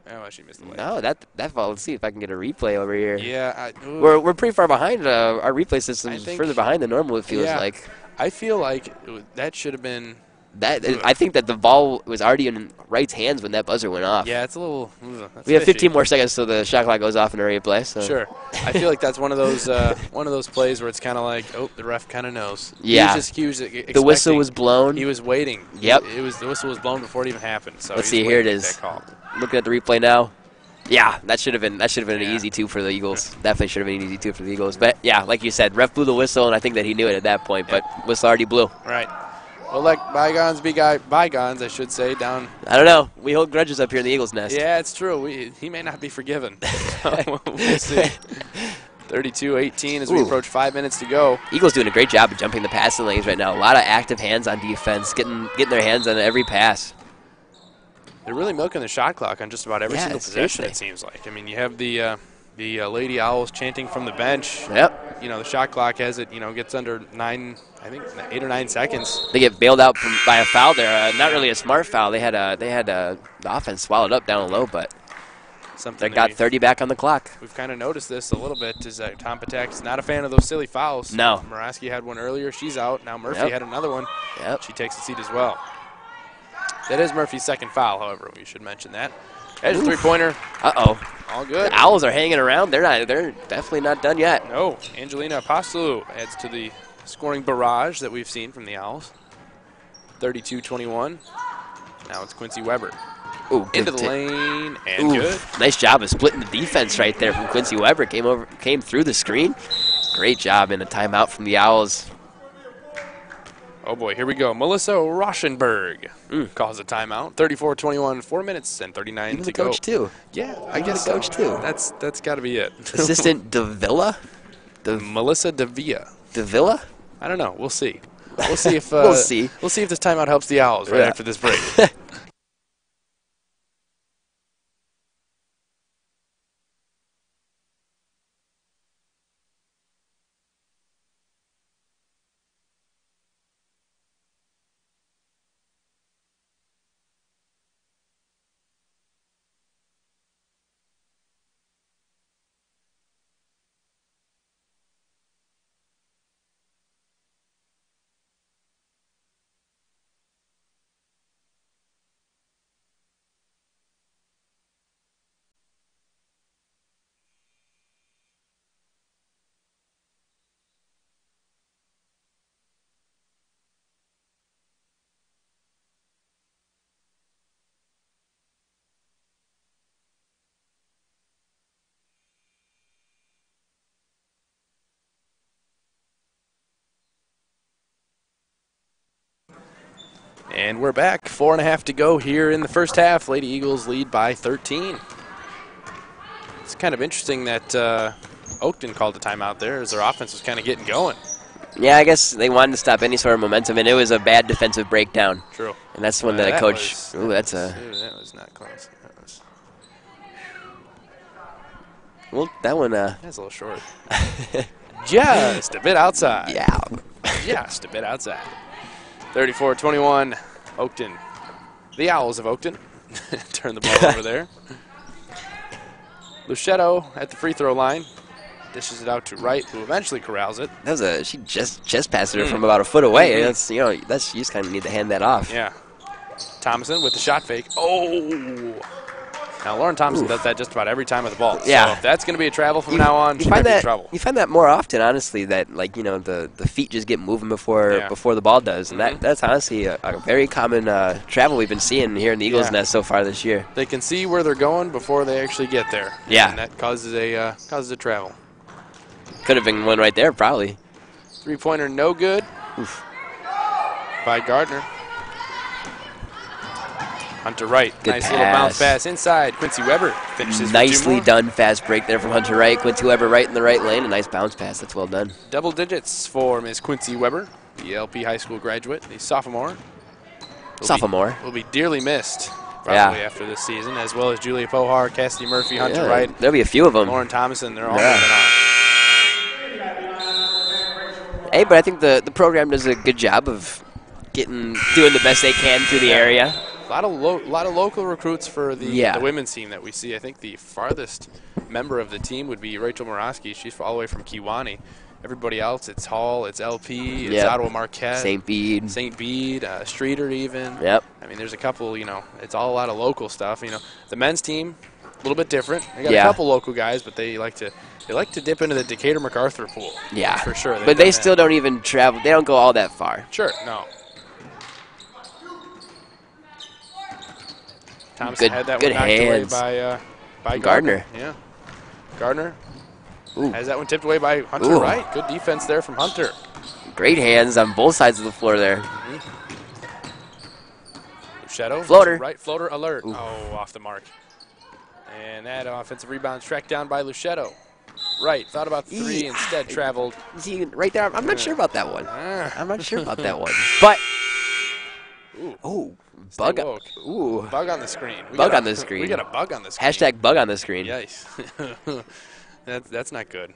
Speaker 1: Oh, she missed the leg.
Speaker 2: No, that fall. Let's see if I can get a replay over here.
Speaker 1: Yeah.
Speaker 2: We're pretty far behind. Our replay system's further behind than normal, it feels like.
Speaker 1: I feel like that should have been.
Speaker 2: I think that the ball was already in Wright's hands when that buzzer went off.
Speaker 1: Yeah, it's a little.
Speaker 2: We have 15 more seconds till the shot clock goes off in a replay. So.
Speaker 1: Sure. I feel like that's one of those plays where it's kind of like, oh, the ref kind of knows.
Speaker 2: Yeah.
Speaker 1: He was expecting.
Speaker 2: The whistle was blown.
Speaker 1: He was waiting.
Speaker 2: Yep.
Speaker 1: The whistle was blown before it even happened. So
Speaker 2: let's see. Here it is. Looking at the replay now. Yeah, that should have been an easy 2 for the Eagles. Definitely should have been an easy 2 for the Eagles. But yeah, like you said, ref blew the whistle, and I think that he knew it at that point. But whistle already blew.
Speaker 1: Right. We'll let bygones be bygones, I should say. Down.
Speaker 2: I don't know. We hold grudges up here in the Eagles Nest.
Speaker 1: Yeah, it's true. He may not be forgiven. We'll see. 32-18 as we approach 5 minutes to go.
Speaker 2: Eagles doing a great job of jumping the passing lanes right now. A lot of active hands on defense, getting their hands on every pass.
Speaker 1: They're really milking the shot clock on just about every single possession, it seems like. I mean, you have the Lady Owls chanting from the bench.
Speaker 2: Yep.
Speaker 1: You know, the shot clock has it, gets under 8 or 9 seconds.
Speaker 2: They get bailed out by a foul there. Not really a smart foul. They had the offense swallowed up down low, but they got 30 back on the clock.
Speaker 1: We've kind of noticed this a little bit, is that Tom Patak's not a fan of those silly fouls.
Speaker 2: No.
Speaker 1: Muraski had one earlier. She's out. Now Murphy had another one.
Speaker 2: Yep.
Speaker 1: She takes a seat as well. That is Murphy's second foul, however. We should mention that. There's a three-pointer.
Speaker 2: Uh-oh.
Speaker 1: All good.
Speaker 2: The Owls are hanging around. They're definitely not done yet.
Speaker 1: No. Angelina Apostolou adds to the scoring barrage that we've seen from the Owls. 32-21. Now it's Quincy Weber.
Speaker 2: Ooh,
Speaker 1: into the lane and good.
Speaker 2: Nice job of splitting the defense right there from Quincy Weber. Came through the screen. Great job in a timeout from the Owls.
Speaker 1: Oh, boy, here we go. Melissa Rauschenberg calls a timeout. 34-21, 4 minutes and 39 to go.
Speaker 2: Coach, too.
Speaker 1: Yeah, I guess so.
Speaker 2: Coach, too.
Speaker 1: That's got to be it.
Speaker 2: Assistant Davila?
Speaker 1: Melissa Davia.
Speaker 2: Davila?
Speaker 1: I don't know. We'll see. We'll see if
Speaker 2: we'll see.
Speaker 1: We'll see if this timeout helps the Owls right after this break. And we're back. 4.5 to go here in the first half. Lady Eagles lead by 13. It's kind of interesting that Oakton called the timeout there as their offense was kind of getting going.
Speaker 2: Yeah, I guess they wanted to stop any sort of momentum, and it was a bad defensive breakdown.
Speaker 1: True.
Speaker 2: And that's when the coach. Ooh,
Speaker 1: that was not close. That was.
Speaker 2: Well, that one.
Speaker 1: That's a little short. Just a bit outside.
Speaker 2: Yeah.
Speaker 1: Just a bit outside. 34-21, Oakton. The Owls of Oakton turn the ball over there. Luchetto at the free throw line. Dishes it out to Wright, who eventually corrals it.
Speaker 2: That was she just passed it from about a foot away. That's you just kind of need to hand that off.
Speaker 1: Yeah. Thomason with the shot fake. Oh. Now Lauren Thompson does that just about every time with the ball.
Speaker 2: Yeah.
Speaker 1: So if that's going to be a travel from now on, she might be in trouble.
Speaker 2: You find that more often, honestly. That the feet just get moving before the ball does, and that's honestly a very common travel we've been seeing here in the Eagles' Nest so far this year.
Speaker 1: They can see where they're going before they actually get there.
Speaker 2: Yeah.
Speaker 1: And that causes a travel.
Speaker 2: Could have been one right there, probably.
Speaker 1: Three-pointer, no good.
Speaker 2: Oof.
Speaker 1: By Gardner. Hunter Wright.
Speaker 2: Good
Speaker 1: nice
Speaker 2: pass.
Speaker 1: Little bounce pass inside. Quincy Weber finishes
Speaker 2: Nicely done fast break there from Hunter Wright. Quincy Weber right in the right lane. A nice bounce pass. That's well done.
Speaker 1: Double digits for Ms. Quincy Weber, the LP High School graduate, the sophomore. Will be dearly missed probably after this season, as well as Julia Pohar, Cassidy Murphy, Hunter Wright.
Speaker 2: There'll be a few of them.
Speaker 1: Lauren Thomason. They're all moving on.
Speaker 2: Hey, but I think the program does a good job of doing the best they can through the area.
Speaker 1: A lot of local recruits for the women's team that we see. I think the farthest member of the team would be Rachel Morosky. She's all the way from Kewanee. Everybody else, it's Hall, it's LP, it's Ottawa Marquette,
Speaker 2: St. Bede,
Speaker 1: Streeter even.
Speaker 2: Yep.
Speaker 1: I mean, there's a couple. It's all a lot of local stuff. The men's team, a little bit different. They got a couple local guys, but they like to dip into the Decatur MacArthur pool.
Speaker 2: Yeah,
Speaker 1: for sure.
Speaker 2: But they still don't even travel. They don't go all that far.
Speaker 1: Sure, no. Thompson had that one knocked away by Gardner. Yeah. Gardner has that one tipped away by Hunter Wright. Good defense there from Hunter.
Speaker 2: Great hands on both sides of the floor there.
Speaker 1: Shadow.
Speaker 2: Floater.
Speaker 1: Right floater alert. Ooh. Oh, off the mark. And that offensive rebound tracked down by Luchetto. Right, thought about three, instead traveled.
Speaker 2: See, right there, I'm not sure about that one. I'm not sure about that one. But, bug
Speaker 1: on the screen. We
Speaker 2: got
Speaker 1: a bug on the screen.
Speaker 2: Hashtag bug on the screen.
Speaker 1: Yikes. That's not good.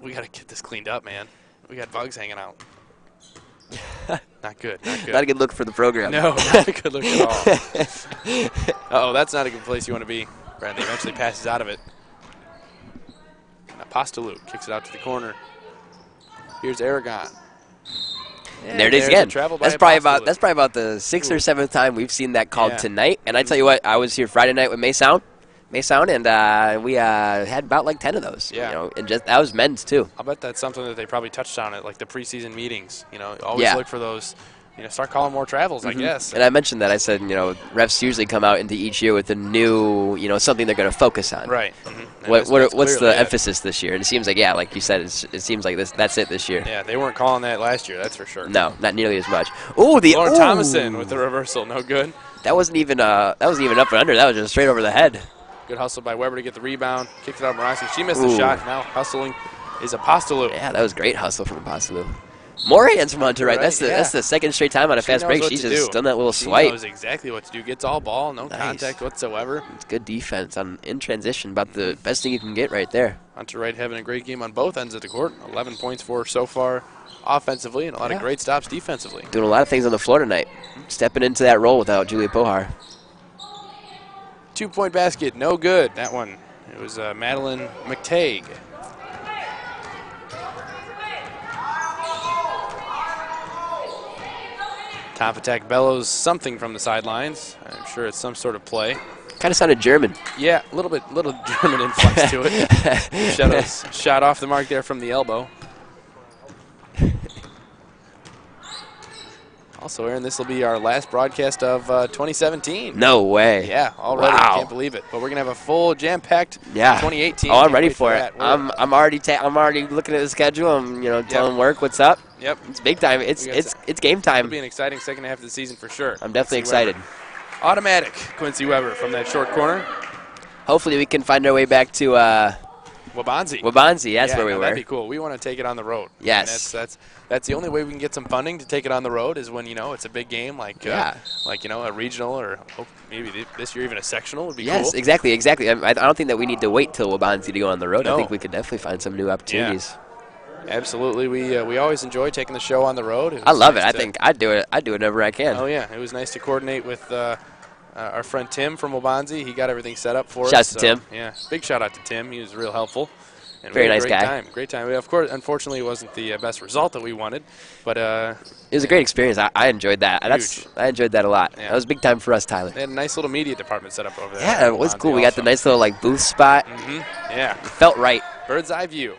Speaker 1: We got to get this cleaned up, man. We got bugs hanging out. Not good.
Speaker 2: Not a good look for the program.
Speaker 1: No, not a good look at all. Uh-oh, that's not a good place you want to be. Bradley eventually passes out of it. Apostolou kicks it out to the corner. Here's Aragon.
Speaker 2: And there it is again. That's probably about the 6th or 7th time we've seen that called tonight. And I tell you what, I was here Friday night with Maysound, and we had about like 10 of those.
Speaker 1: Yeah.
Speaker 2: And that was men's too.
Speaker 1: I'll bet that's something that they probably touched on at like the preseason meetings. Always look for those. Start calling more travels, I guess.
Speaker 2: And I mentioned that. I said, refs usually come out into each year with a new, something they're going to focus on.
Speaker 1: Right.
Speaker 2: What's the emphasis this year? And it seems like, like you said, it seems like that's it this year.
Speaker 1: Yeah, they weren't calling that last year, that's for sure.
Speaker 2: No, not nearly as much.
Speaker 1: Lauren Thomason with the reversal, no good.
Speaker 2: That wasn't even up and under. That was just straight over the head.
Speaker 1: Good hustle by Weber to get the rebound. Kicked it out Morosky. She missed the shot. Now hustling is Apostolou.
Speaker 2: Yeah, that was great hustle from Apostolou. More hands from Hunter Wright. That's the second straight time on a fast break. She's just done that little swipe.
Speaker 1: She knows exactly what to do. Gets all ball, no contact whatsoever.
Speaker 2: It's good defense in transition. About the best thing you can get right there.
Speaker 1: Hunter Wright having a great game on both ends of the court. 11 points for her so far offensively and a lot of great stops defensively.
Speaker 2: Doing a lot of things on the floor tonight. Stepping into that role without Julia Pohar.
Speaker 1: 2-point basket, no good. That one, it was Madeline McTague. Top attack bellows something from the sidelines. I'm sure it's some sort of play.
Speaker 2: Kind of sounded German.
Speaker 1: Yeah, little German influx to it. Shadow's shot off the mark there from the elbow. Also, Aaron, this will be our last broadcast of 2017.
Speaker 2: No way.
Speaker 1: Yeah, already.
Speaker 2: Wow.
Speaker 1: Can't believe it. But we're gonna have a full jam-packed 2018.
Speaker 2: Oh, I'm ready for it. I'm already looking at the schedule. I'm telling work what's up.
Speaker 1: Yep.
Speaker 2: It's big time. It's game time.
Speaker 1: It'll be an exciting second half of the season for sure.
Speaker 2: I'm definitely excited.
Speaker 1: Automatic Quincy Weber from that short corner.
Speaker 2: hopefully we can find our way back to
Speaker 1: Wabanzi.
Speaker 2: Wabanzi. That's
Speaker 1: Yeah,
Speaker 2: where we
Speaker 1: no,
Speaker 2: were.
Speaker 1: That'd be cool. We want to take it on the road.
Speaker 2: Yes.
Speaker 1: And that's the only way we can get some funding to take it on the road is when it's a big game like a regional or maybe this year even a sectional would be cool.
Speaker 2: Yes, exactly. I don't think that we need to wait till Wabanzi to go on the road.
Speaker 1: No.
Speaker 2: I think we could definitely find some new opportunities.
Speaker 1: Yeah. Absolutely. We always enjoy taking the show on the road.
Speaker 2: I love it. I think I'd do it whenever I can.
Speaker 1: Oh yeah, it was nice to coordinate with our friend Tim from Wabanzi. He got everything set up for us.
Speaker 2: Shouts to Tim.
Speaker 1: Yeah, big shout out to Tim. He was real helpful. And
Speaker 2: Very
Speaker 1: we had
Speaker 2: nice
Speaker 1: a
Speaker 2: guy.
Speaker 1: Great time. Of course, unfortunately, it wasn't the best result that we wanted, but
Speaker 2: it was a great experience. I enjoyed that.
Speaker 1: Huge.
Speaker 2: I enjoed that a lot.
Speaker 1: Yeah.
Speaker 2: That was big time for us, Tyler.
Speaker 1: they had a nice little media department set up over there.
Speaker 2: Yeah, it was
Speaker 1: Wabanzi
Speaker 2: cool. We got
Speaker 1: also.
Speaker 2: the nice little booth spot.
Speaker 1: Yeah,
Speaker 2: It felt right.
Speaker 1: bird's eye view.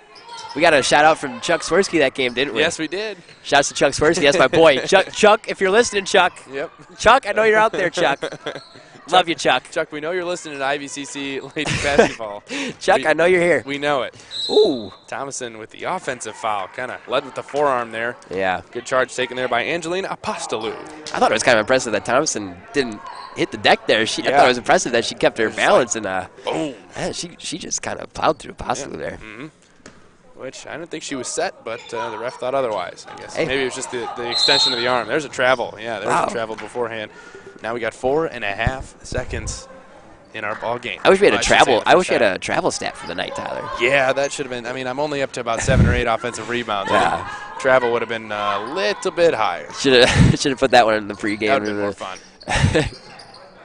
Speaker 2: We got a shout out from Chuck Swirsky that game, didn't we?
Speaker 1: Yes, we did.
Speaker 2: Shouts to Chuck Swirsky. That's my boy. Chuck, if you're listening, Chuck.
Speaker 1: Yep.
Speaker 2: Chuck, I know you're out there, Chuck. Love you, Chuck.
Speaker 1: Chuck, we know you're listening to IVCC ladies basketball.
Speaker 2: Chuck, I know you're here.
Speaker 1: We know it.
Speaker 2: Ooh.
Speaker 1: Thomason with the offensive foul, kind of led with the forearm there.
Speaker 2: Yeah.
Speaker 1: Good charge taken there by Angelina Apostolou.
Speaker 2: I thought it was kind of impressive that Thompson didn't hit the deck there. I
Speaker 1: Yeah.
Speaker 2: thought it was impressive that she kept her balance and
Speaker 1: Boom.
Speaker 2: she just kind of plowed through Apostolou there.
Speaker 1: Which I don't think she was set, but the ref thought otherwise, I guess.
Speaker 2: Hey.
Speaker 1: Maybe it was just the extension of the arm. There's a travel. Yeah, there's
Speaker 2: Wow.
Speaker 1: a travel beforehand. Now we got 4.5 seconds in our ball game.
Speaker 2: I wish we had
Speaker 1: Well,
Speaker 2: a
Speaker 1: should say
Speaker 2: travel.
Speaker 1: in the
Speaker 2: I wish
Speaker 1: first
Speaker 2: we had
Speaker 1: half.
Speaker 2: a travel stat for the night, Tyler.
Speaker 1: Yeah, that should have been. I mean, I'm only up to about 7 or 8 offensive rebounds. I
Speaker 2: Yeah.
Speaker 1: think travel would have been a little bit higher.
Speaker 2: Should have put that one in the pregame.
Speaker 1: That would have been more fun.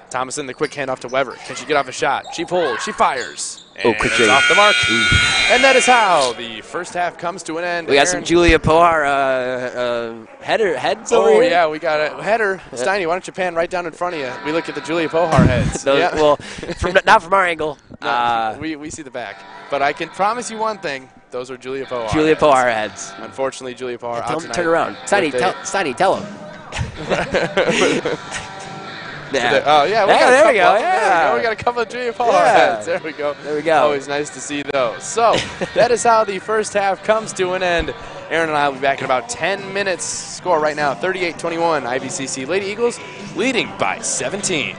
Speaker 1: Thomason, the quick handoff to Weber. Can she get off a shot? She pulls. She fires.
Speaker 2: Oh,
Speaker 1: And
Speaker 2: quick
Speaker 1: it's
Speaker 2: shot.
Speaker 1: off the mark. And that is how the first half comes to an end.
Speaker 2: We got some
Speaker 1: Aaron-
Speaker 2: Julia Pohar heads over
Speaker 1: Oh,
Speaker 2: here.
Speaker 1: yeah, we got a header. Steiny, why don't you pan right down in front of you? We look at the Julia Pohar heads.
Speaker 2: Those-
Speaker 1: Yeah.
Speaker 2: Well, not from our angle.
Speaker 1: No, we see the back. But I can promise you one thing. Those are Julia Pohar
Speaker 2: Julia
Speaker 1: heads.
Speaker 2: Pohar heads.
Speaker 1: Unfortunately, Julia Pohar
Speaker 2: Tell
Speaker 1: out
Speaker 2: him to
Speaker 1: tonight.
Speaker 2: turn around. Steiny, tell him. Yeah.
Speaker 1: Oh, yeah. We
Speaker 2: Yeah,
Speaker 1: got a
Speaker 2: there we
Speaker 1: couple-
Speaker 2: go, yeah.
Speaker 1: We got a couple of Julia Pohar
Speaker 2: Yeah.
Speaker 1: heads. There we go.
Speaker 2: There we go.
Speaker 1: Always nice to see those. So that is how the first half comes to an end. Aaron and I will be back in about 10 minutes. Score right now, 38-21. IVCC Lady Eagles leading by 17.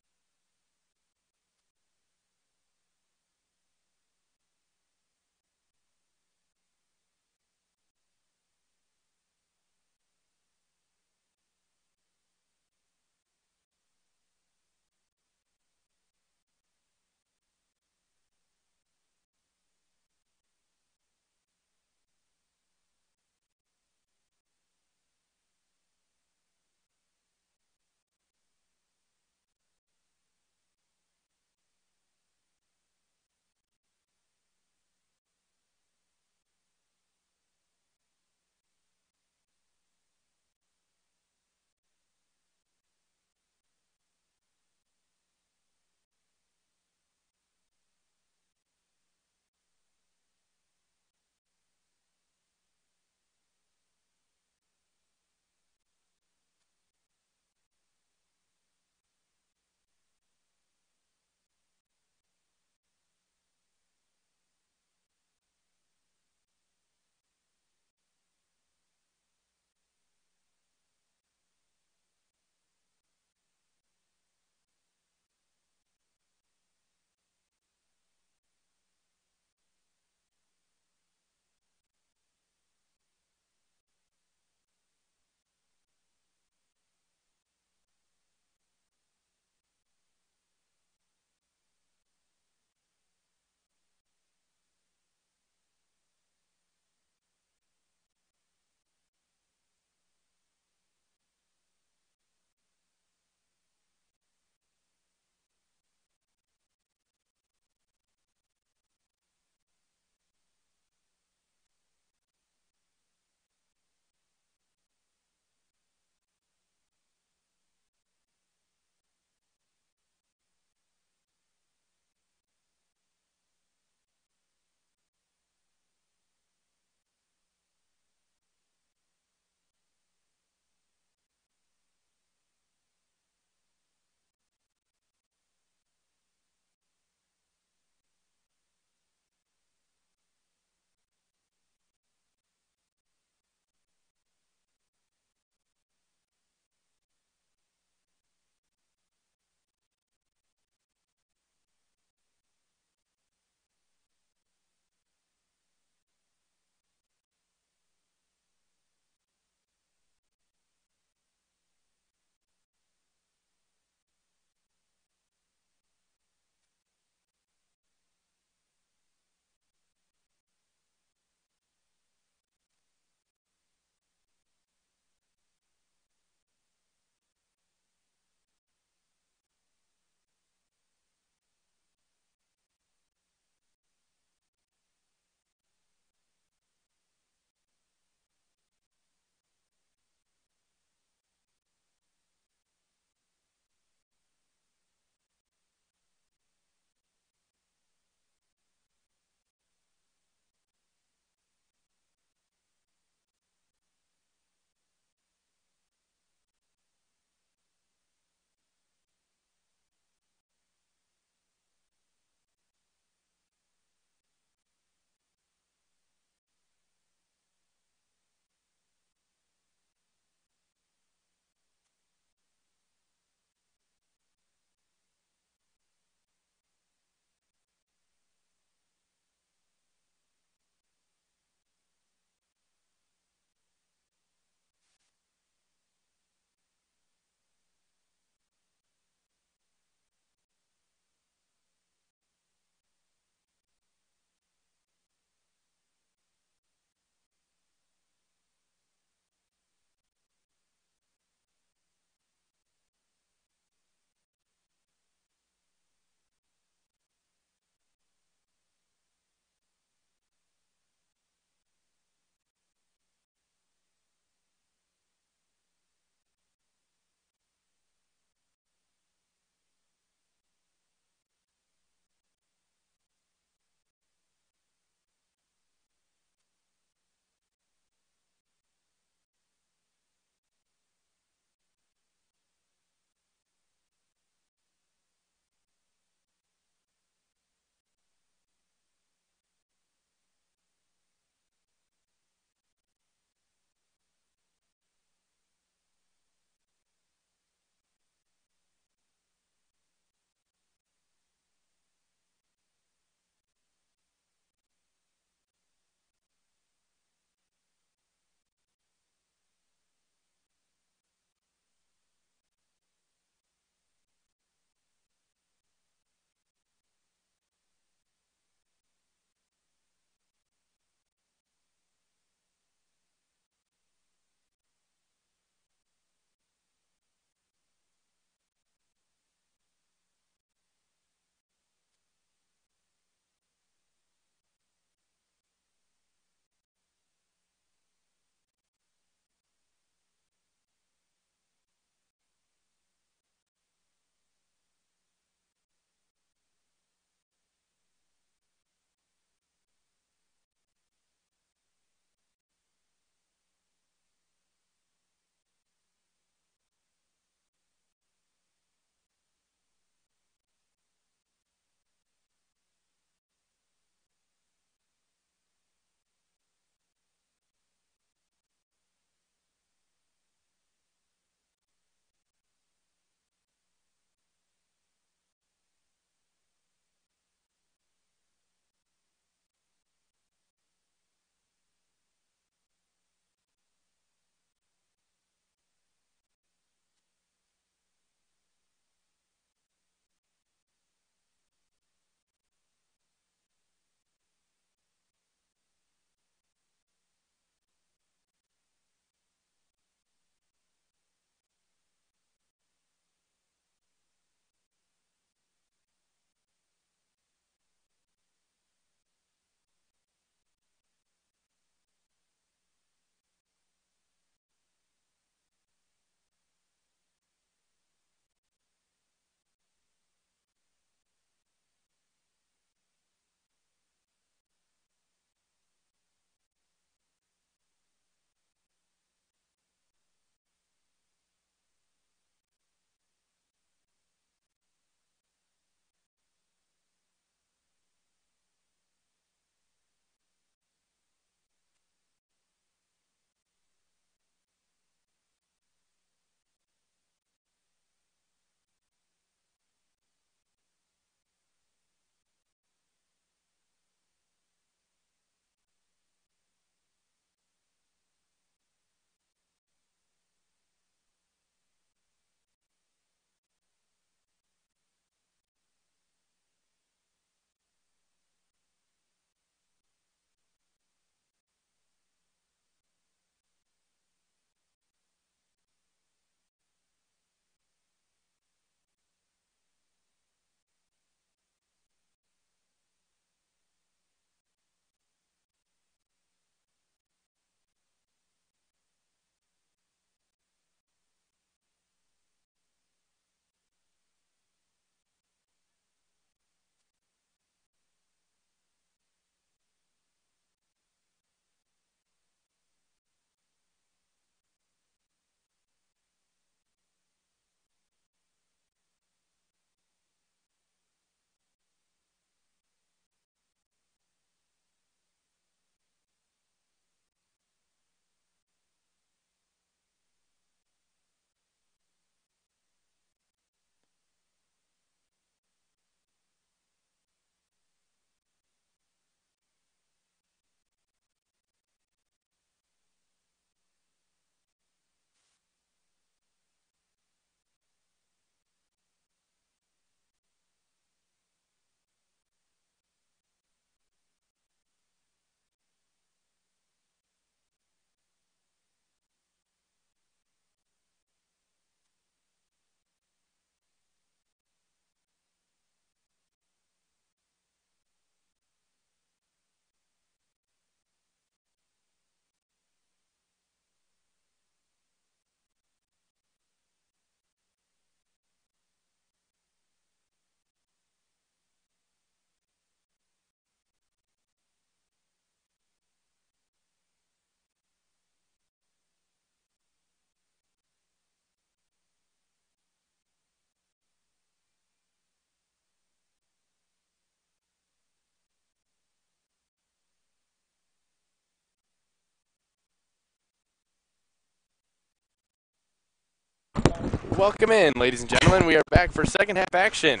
Speaker 1: Welcome in, ladies and gentlemen. We are back for second half action.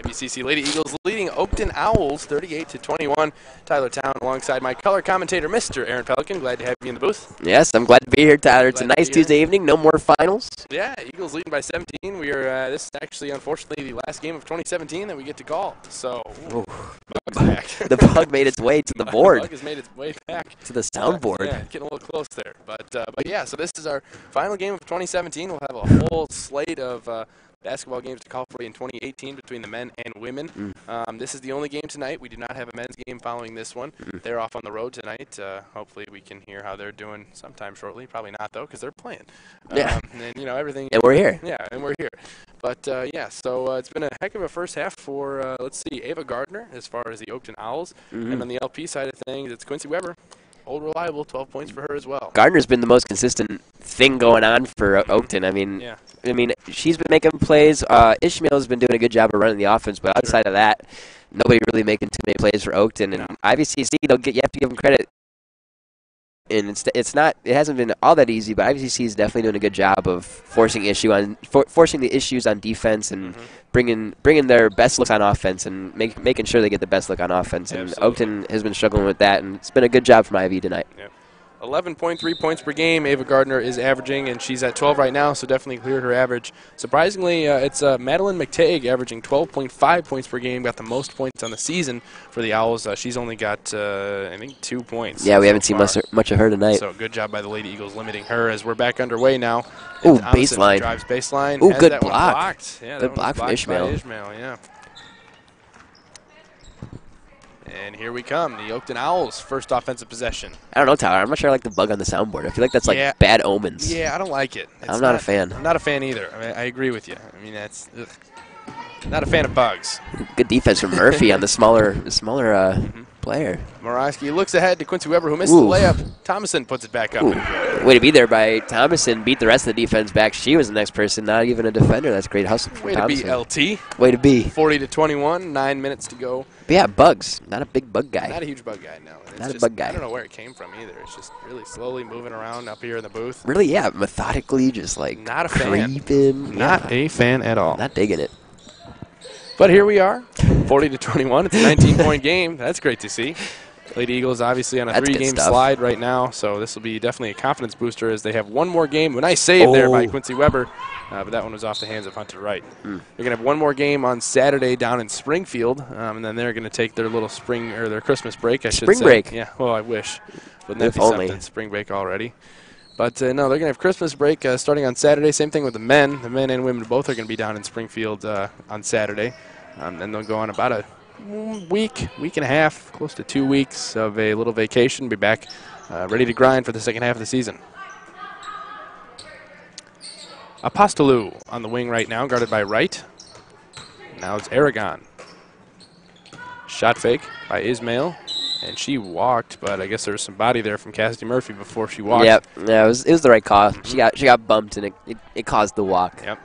Speaker 1: IVCC Lady Eagles leading Oakton Owls 38-21. Tyler Town alongside my color commentator, Mr. Aaron Pelican. Glad to have you in the booth.
Speaker 2: Yes, I'm glad to be here, Tyler. It's a nice Tuesday evening. No more finals.
Speaker 1: Yeah, Eagles leading by 17. We are. This is actually, unfortunately, the last game of 2017 that we get to call. So, Bug's back.
Speaker 2: The bug made its way to the board.
Speaker 1: The bug has made its way back
Speaker 2: to the soundboard.
Speaker 1: Yeah, getting a little close there. But yeah, so this is our final game of 2017. We'll have a whole slate of basketball games to call for you in 2018 between the men and women. This is the only game tonight. We do not have a men's game following this one. They're off on the road tonight. Hopefully we can hear how they're doing sometime shortly. Probably not, though, because they're playing.
Speaker 2: Yeah.
Speaker 1: And, you know, everything.
Speaker 2: And we're here.
Speaker 1: Yeah, and we're here. But, yeah, so it's been a heck of a first half for, let's see, Ava Gardner as far as the Oakton Owls. And on the LP side of things, it's Quincy Weber. Old reliable, 12 points for her as well.
Speaker 2: Gardner's been the most consistent thing going on for Oakton. I mean, she's been making plays. Ishmael's been doing a good job of running the offense, but outside of that, nobody really making too many plays for Oakton. And IVCC, you have to give them credit. And it hasn't been all that easy, but IVCC is definitely doing a good job of forcing the issues on defense and bringing their best look on offense and making sure they get the best look on offense. And Oakton has been struggling with that, and it's been a good job from Ivy tonight.
Speaker 1: Yep. 11.3 points per game Ava Gardner is averaging, and she's at 12 right now, so definitely cleared her average. Surprisingly, it's Madeline McTagg averaging 12.5 points per game, got the most points on the season for the Owls. She's only got, I think, 2 points.
Speaker 2: Yeah, we haven't seen much of her tonight.
Speaker 1: So good job by the Lady Eagles limiting her as we're back underway now.
Speaker 2: Ooh, baseline.
Speaker 1: Drives baseline.
Speaker 2: Ooh, good
Speaker 1: that
Speaker 2: block.
Speaker 1: One blocked. Yeah,
Speaker 2: good block from Ishmael.
Speaker 1: Ishmael, yeah. And here we come, the Oakton Owls' first offensive possession.
Speaker 2: I don't know, Tyler. I'm not sure I like the bug on the soundboard. I feel like that's like bad omens.
Speaker 1: Yeah, I don't like it.
Speaker 2: I'm not a fan.
Speaker 1: I'm not a fan either. I mean, I agree with you. I mean, that's not a fan of bugs.
Speaker 2: Good defense from Murphy on the smaller player.
Speaker 1: Morawski looks ahead to Quincy Weber, who missed the layup. Thomason puts it back up.
Speaker 2: Way to be there by Thomason. Beat the rest of the defense back. She was the next person, not even a defender. That's great hustle from Thomason.
Speaker 1: Way to be, LT.
Speaker 2: Way to be.
Speaker 1: 40-21, 9 minutes to go.
Speaker 2: But yeah, bugs. Not a big bug guy.
Speaker 1: Not a huge bug guy, no.
Speaker 2: Not a bug guy.
Speaker 1: I don't know where it came from either. It's just really slowly moving around up here in the booth.
Speaker 2: Really, yeah, methodically, just like
Speaker 1: not a fan.
Speaker 2: Creeping.
Speaker 1: Not a fan at all.
Speaker 2: Not digging it.
Speaker 1: But here we are, 40-21. It's a 19-point game. That's great to see. Lady Eagles obviously on a 3-game slide right now, so this will be definitely a confidence booster as they have one more game. A nice save there by Quincy Weber, but that one was off the hands of Hunter Wright. They're going to have one more game on Saturday down in Springfield, and then they're going to take their little spring or their Christmas break, I should say.
Speaker 2: Spring break?
Speaker 1: Yeah, well, I wish. Wouldn't that be something? Spring break already. But, no, they're going to have Christmas break starting on Saturday. Same thing with the men. The men and women both are going to be down in Springfield on Saturday. And they'll go on about a week and a half, close to 2 weeks of a little vacation. Be back ready to grind for the second half of the season. Apostolou on the wing right now, guarded by Wright. Now it's Aragon. Shot fake by Ismail. And she walked, but I guess there was some body there from Cassidy Murphy before she walked.
Speaker 2: Yep, yeah, it was the right call. She got bumped, and it caused the walk.
Speaker 1: Yep.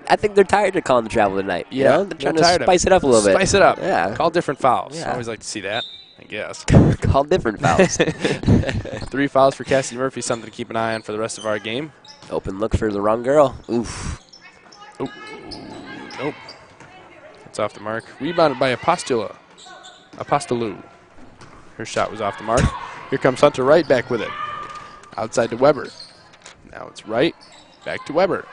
Speaker 2: I think they're tired of calling the travel tonight.
Speaker 1: Yeah,
Speaker 2: you know? They're trying to spice it up a little bit.
Speaker 1: Spice it up.
Speaker 2: Yeah.
Speaker 1: Call different fouls.
Speaker 2: Yeah.
Speaker 1: I always like to see that, I guess.
Speaker 2: Call different fouls.
Speaker 1: 3 fouls for Cassidy Murphy, something to keep an eye on for the rest of our game.
Speaker 2: Open look for the wrong girl. Oof.
Speaker 1: Oh. Nope. That's off the mark. Rebounded by Apostolou. Her shot was off the mark. Here comes Hunter Wright back with it. Outside to Weber. Now it's Wright. Back to Weber.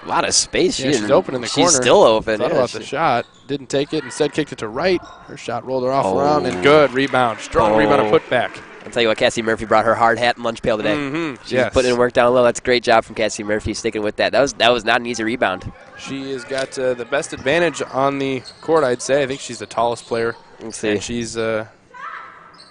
Speaker 2: A lot of space.
Speaker 1: Yeah, she's open in the corner.
Speaker 2: She's still open.
Speaker 1: Thought about the shot. Didn't take it. Instead kicked it to Wright. Her shot rolled her off around. And good rebound. Strong rebound and put back.
Speaker 2: I'll tell you what, Cassie Murphy brought her hard hat and lunch pail today. She's putting in work down low. That's a great job from Cassie Murphy sticking with that. That was not an easy rebound.
Speaker 1: She has got the best advantage on the court, I'd say. I think she's the tallest player.
Speaker 2: Let's see.
Speaker 1: And she's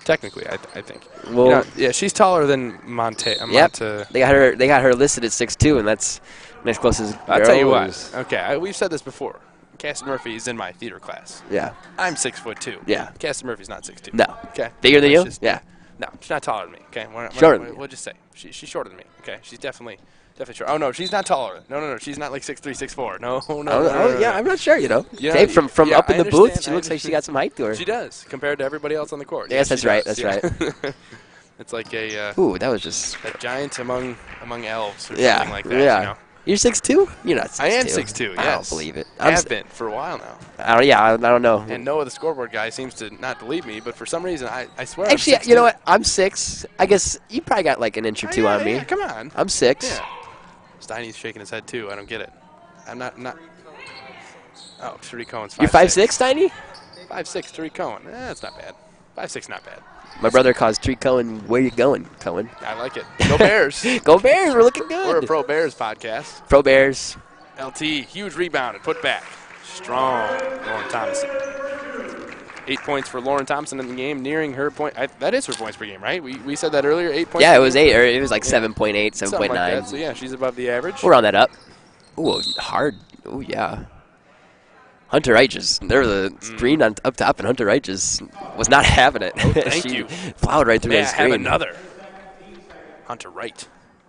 Speaker 1: technically, I think.
Speaker 2: Well,
Speaker 1: yeah, she's taller than Monte.
Speaker 2: Yep. They got her listed at 6'2", and that's next closest.
Speaker 1: I'll tell you what. Okay, we've said this before. Cassie Murphy is in my theater class.
Speaker 2: Yeah.
Speaker 1: I'm 6'2".
Speaker 2: Yeah.
Speaker 1: Cassie Murphy's not 6'2".
Speaker 2: No.
Speaker 1: Okay.
Speaker 2: Bigger than you? Yeah.
Speaker 1: No, she's not taller than me. Okay.
Speaker 2: Shorter than you.
Speaker 1: We'll just say she's shorter than me. Okay. She's definitely short. Oh no, she's not taller. No. She's not like 6'3", 6'4". No.
Speaker 2: Yeah, I'm not sure. You know.
Speaker 1: Yeah,
Speaker 2: hey, from up in the booth, she looks like she got some height to her.
Speaker 1: She does compared to everybody else on the court.
Speaker 2: Yes, that's right. That's right.
Speaker 1: It's like a
Speaker 2: ooh, that was just
Speaker 1: a giant among elves or
Speaker 2: yeah,
Speaker 1: something like that.
Speaker 2: Yeah.
Speaker 1: You know?
Speaker 2: You're 6'2"? You're not 6'2".
Speaker 1: I am 6'2", yes.
Speaker 2: I don't believe it.
Speaker 1: I have been for a while now.
Speaker 2: I don't know.
Speaker 1: And Noah, the scoreboard guy, seems to not believe me, but for some reason, I swear
Speaker 2: Actually,
Speaker 1: I'm 6'2".
Speaker 2: you know what? I'm 6. I guess you probably got like an inch or two on me.
Speaker 1: Yeah, come on.
Speaker 2: I'm 6.
Speaker 1: Yeah. Steiny's shaking his head, too. I don't get it. I'm not. Oh, Tariq Cohen's 5'6".
Speaker 2: You're 5'6", Steiny?
Speaker 1: 5'6", Tariq Cohen. That's not bad. 5'6", not bad.
Speaker 2: My brother calls Tree Cohen, where you going, Cohen?
Speaker 1: I like it. Go Bears.
Speaker 2: Go Bears, we're looking good.
Speaker 1: We're a Pro Bears podcast.
Speaker 2: Pro Bears.
Speaker 1: LT, huge rebound and put back. Strong, Lauren Thompson. 8 points for Lauren Thompson in the game, nearing her point. That is her points per game, right? We said that earlier, 8 points.
Speaker 2: Yeah, it was 8, or it was like 7.8, 7.9.
Speaker 1: Something like that. So, yeah, she's above the average.
Speaker 2: We'll round that up. Ooh, hard. Ooh, yeah. Hunter Wright there was a screen up top, and Hunter Wright just was not having it.
Speaker 1: Oh, thank
Speaker 2: she
Speaker 1: you.
Speaker 2: Plowed right through the screen.
Speaker 1: Have another. Hunter Wright,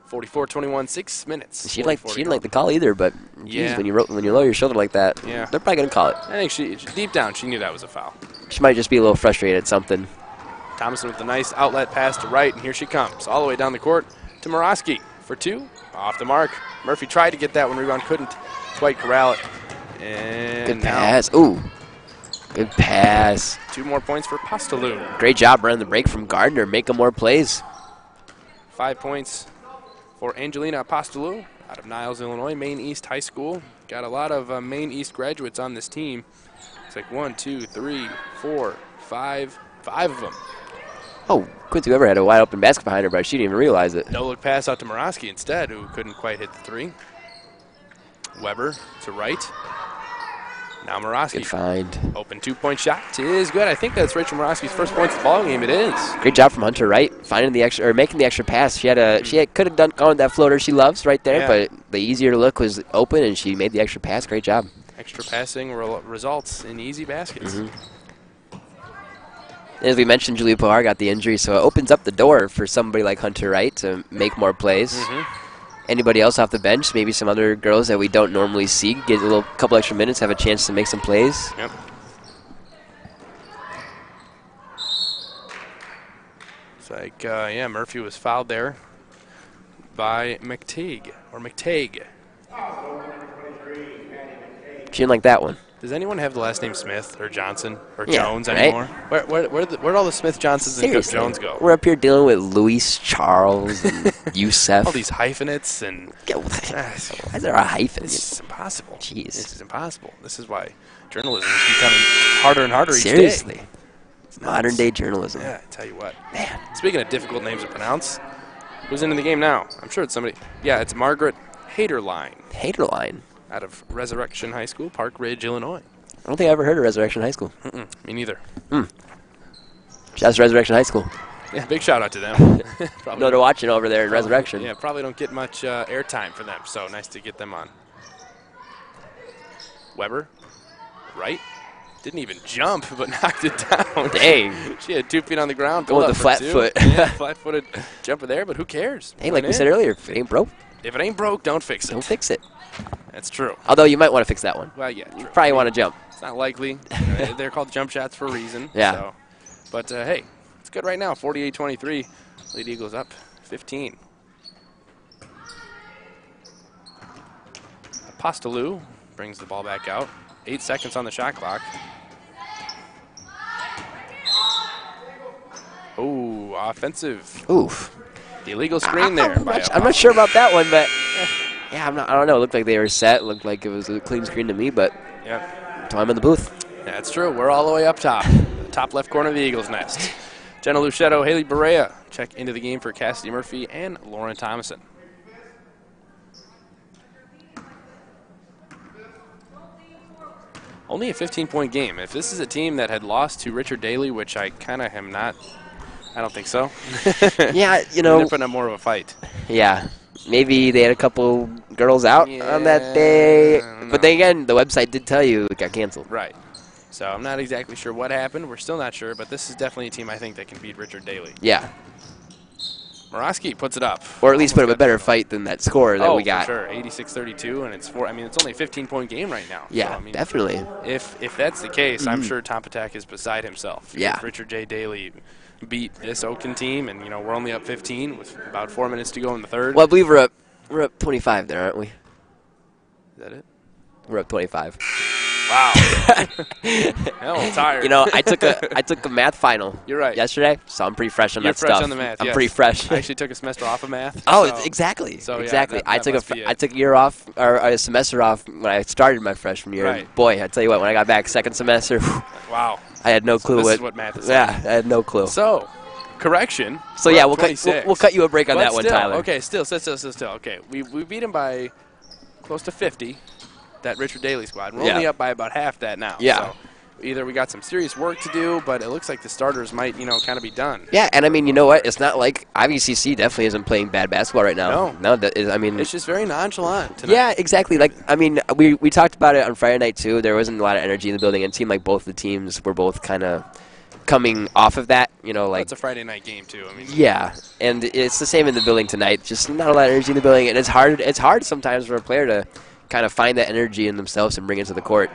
Speaker 1: 44-21, 6 minutes.
Speaker 2: She didn't like the call either, but geez, when you lower your shoulder like that, they're probably gonna call it.
Speaker 1: I think deep down she knew that was a foul.
Speaker 2: She might just be a little frustrated at something.
Speaker 1: Thomason with a nice outlet pass to Wright, and here she comes, all the way down the court to Morosky for 2, off the mark. Murphy tried to get that one, rebound couldn't quite corral it. And
Speaker 2: good pass. Ooh, good pass.
Speaker 1: 2 more points for Pastalou.
Speaker 2: Great job running the break from Gardner, making more plays.
Speaker 1: 5 points for Angelina Pastalou out of Niles, Illinois, Maine East High School. Got a lot of Maine East graduates on this team. It's like 1, 2, 3, 4, 5 of them.
Speaker 2: Oh, Quincy Weber had a wide open basket behind her, but she didn't even realize it.
Speaker 1: No look pass out to Morosky instead, who couldn't quite hit the 3. Weber to Wright. Now Morosky.
Speaker 2: Good find.
Speaker 1: Open 2-point shot is good. I think that's Rachel Morosky's first points of the ball game. It is.
Speaker 2: Great job from Hunter Wright finding the extra or making the extra pass. She could have gone with that floater she loves right there, but the easier look was open, and she made the extra pass. Great job.
Speaker 1: Extra passing results in easy baskets.
Speaker 2: As we mentioned, Julia Pohar got the injury, so it opens up the door for somebody like Hunter Wright to make more plays. Anybody else off the bench, maybe some other girls that we don't normally see, get a couple extra minutes, have a chance to make some plays.
Speaker 1: Yep. It's like, Murphy was fouled there by McTague.
Speaker 2: She didn't like that one.
Speaker 1: Does anyone have the last name Smith or Johnson or
Speaker 2: Yeah,
Speaker 1: Jones
Speaker 2: right?
Speaker 1: anymore? Where'd all the Smith, Johnsons,
Speaker 2: Seriously.
Speaker 1: and Jones go?
Speaker 2: We're up here dealing with Luis, Charles, and Youssef.
Speaker 1: All these hyphenates and
Speaker 2: Why is there a hyphen?
Speaker 1: This is impossible.
Speaker 2: Jeez.
Speaker 1: This is impossible. This is why journalism is becoming harder and harder each day.
Speaker 2: Seriously. Modern day journalism.
Speaker 1: Yeah, I tell you what. Man. Speaking of difficult names to pronounce, who's into the game now? I'm sure it's somebody. Yeah, it's Margaret Haderline.
Speaker 2: Haderline.
Speaker 1: Out of Resurrection High School, Park Ridge, Illinois.
Speaker 2: I don't think I ever heard of Resurrection High School.
Speaker 1: Me neither.
Speaker 2: Shouts to Resurrection High School.
Speaker 1: Yeah, big shout out to them.
Speaker 2: No, they're watching over there in Resurrection.
Speaker 1: Yeah, probably don't get much airtime for them, so nice to get them on. Weber, right? Didn't even jump, but knocked it down.
Speaker 2: Dang.
Speaker 1: She had 2 feet on the ground.
Speaker 2: Going with the flat foot.
Speaker 1: Yeah, flat-footed jumper there, but who cares?
Speaker 2: Hey, like we said earlier, if it ain't broke,
Speaker 1: if it ain't broke, don't fix it.
Speaker 2: don't fix it.
Speaker 1: That's true.
Speaker 2: Although you might want to fix that one.
Speaker 1: Well, yeah, true.
Speaker 2: You probably want to jump.
Speaker 1: It's not likely. They're called jump shots for a reason.
Speaker 2: Yeah.
Speaker 1: So. But, hey, it's good right now. 48-23. Lead Eagles up 15. Pastalou brings the ball back out. 8 seconds on the shot clock. Oh, offensive.
Speaker 2: Oof.
Speaker 1: The illegal screen there.
Speaker 2: I'm not sure about that one, but yeah, I don't know. It looked like they were set. It looked like it was a clean screen to me, but time in the booth.
Speaker 1: That's true. We're all the way up top. Top left corner of the Eagles' nest. Jenna Luchetto, Haley Berea check into the game for Cassidy Murphy and Lauren Thomason. Only a 15-point game. If this is a team that had lost to Richard Daly, which I kind of am not, I don't think so.
Speaker 2: Yeah,
Speaker 1: they're putting up more of a fight.
Speaker 2: Yeah. Maybe they had a couple girls out on that day. But then again, the website did tell you it got canceled.
Speaker 1: Right. So I'm not exactly sure what happened. We're still not sure, but this is definitely a team I think that can beat Richard Daly.
Speaker 2: Yeah.
Speaker 1: Morosky puts it up.
Speaker 2: Or at least put up a better fight than that score that we got.
Speaker 1: For sure. 86-32, and it's only a 15-point game right now.
Speaker 2: Yeah,
Speaker 1: so,
Speaker 2: definitely.
Speaker 1: If that's the case, I'm sure Tom Patak is beside himself.
Speaker 2: Yeah.
Speaker 1: If Richard J. Daly beat this Oakton team, and we're only up 15 with about 4 minutes to go in the third.
Speaker 2: Well, I believe we're up 25 there, aren't we?
Speaker 1: Is that it?
Speaker 2: We're up 25.
Speaker 1: Wow. I'm tired.
Speaker 2: You know, I took a math final.
Speaker 1: You're right.
Speaker 2: Yesterday, so I'm pretty fresh on
Speaker 1: You're
Speaker 2: that
Speaker 1: fresh
Speaker 2: stuff.
Speaker 1: on the math.
Speaker 2: I'm
Speaker 1: yes.
Speaker 2: pretty fresh.
Speaker 1: I actually took a semester off of math.
Speaker 2: Oh,
Speaker 1: so,
Speaker 2: exactly.
Speaker 1: So, yeah,
Speaker 2: exactly.
Speaker 1: that
Speaker 2: I took
Speaker 1: must be it.
Speaker 2: I took a year off or a semester off when I started my freshman year.
Speaker 1: Right.
Speaker 2: Boy, I tell you what, when I got back second semester,
Speaker 1: Wow.
Speaker 2: I had no clue
Speaker 1: This is what math is
Speaker 2: Yeah,
Speaker 1: like.
Speaker 2: I had no clue.
Speaker 1: So, correction.
Speaker 2: So
Speaker 1: we're
Speaker 2: yeah,
Speaker 1: up
Speaker 2: we'll
Speaker 1: 26.
Speaker 2: we'll cut you a break on
Speaker 1: But
Speaker 2: that one,
Speaker 1: still,
Speaker 2: Tyler.
Speaker 1: Okay, still. Okay, we beat him by close to 50, that Richard Daly squad. We're only up by about half that now.
Speaker 2: Yeah.
Speaker 1: So either we got some serious work to do, but it looks like the starters might, kind of be done.
Speaker 2: Yeah, and I mean, you know what? It's not like IVCC definitely isn't playing bad basketball right now. No, that is, I mean,
Speaker 1: It's just very nonchalant tonight.
Speaker 2: yeah, exactly. Like, I mean, we talked about it on Friday night too. There wasn't a lot of energy in the building, and it seemed like both the teams were both kind of coming off of that. You know, like
Speaker 1: it's a Friday night game too. I mean,
Speaker 2: yeah, and it's the same in the building tonight. Just not a lot of energy in the building, and it's hard sometimes for a player to kind of find that energy in themselves and bring it to the court,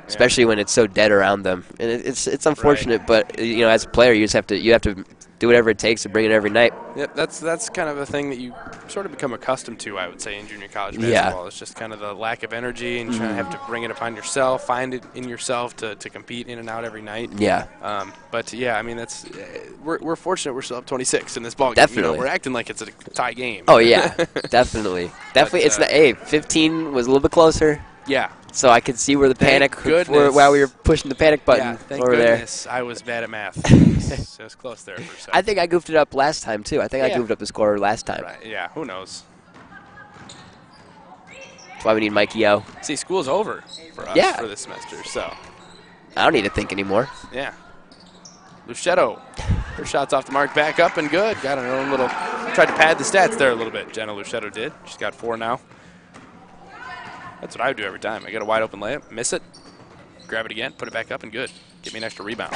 Speaker 2: especially when it's so dead around them. And it's unfortunate, but as a player, you have to do whatever it takes to bring it every night.
Speaker 1: Yep, that's kind of a thing that you sort of become accustomed to, I would say, in junior college basketball.
Speaker 2: Yeah.
Speaker 1: It's just kind of the lack of energy, and you kind of have to bring it upon yourself, find it in yourself to compete in and out every night.
Speaker 2: Yeah.
Speaker 1: But yeah, I mean that's we're fortunate we're still up 26 in this ball game.
Speaker 2: Definitely.
Speaker 1: We're acting like it's a tie game.
Speaker 2: Oh yeah, definitely. It's the 15 was a little bit closer.
Speaker 1: Yeah.
Speaker 2: So I could see where the panic
Speaker 1: goodness.
Speaker 2: while we were pushing the panic button
Speaker 1: Yeah, thank
Speaker 2: over
Speaker 1: goodness I was bad at math. So it was close there for a second.
Speaker 2: there. I think I goofed it up last time too. I think I goofed up the score last time.
Speaker 1: Right. Yeah. Who knows?
Speaker 2: That's why we need Mikey O.
Speaker 1: See, school's over for us for this semester, so
Speaker 2: I don't need to think anymore.
Speaker 1: yeah. Luchetto, her shot's off the mark, back up and good. Got her own little, tried to pad the stats there a little bit. Jenna Luchetto did. She's got 4 now. That's what I would do every time. I get a wide open layup, miss it, grab it again, put it back up, and good. Get me an extra rebound.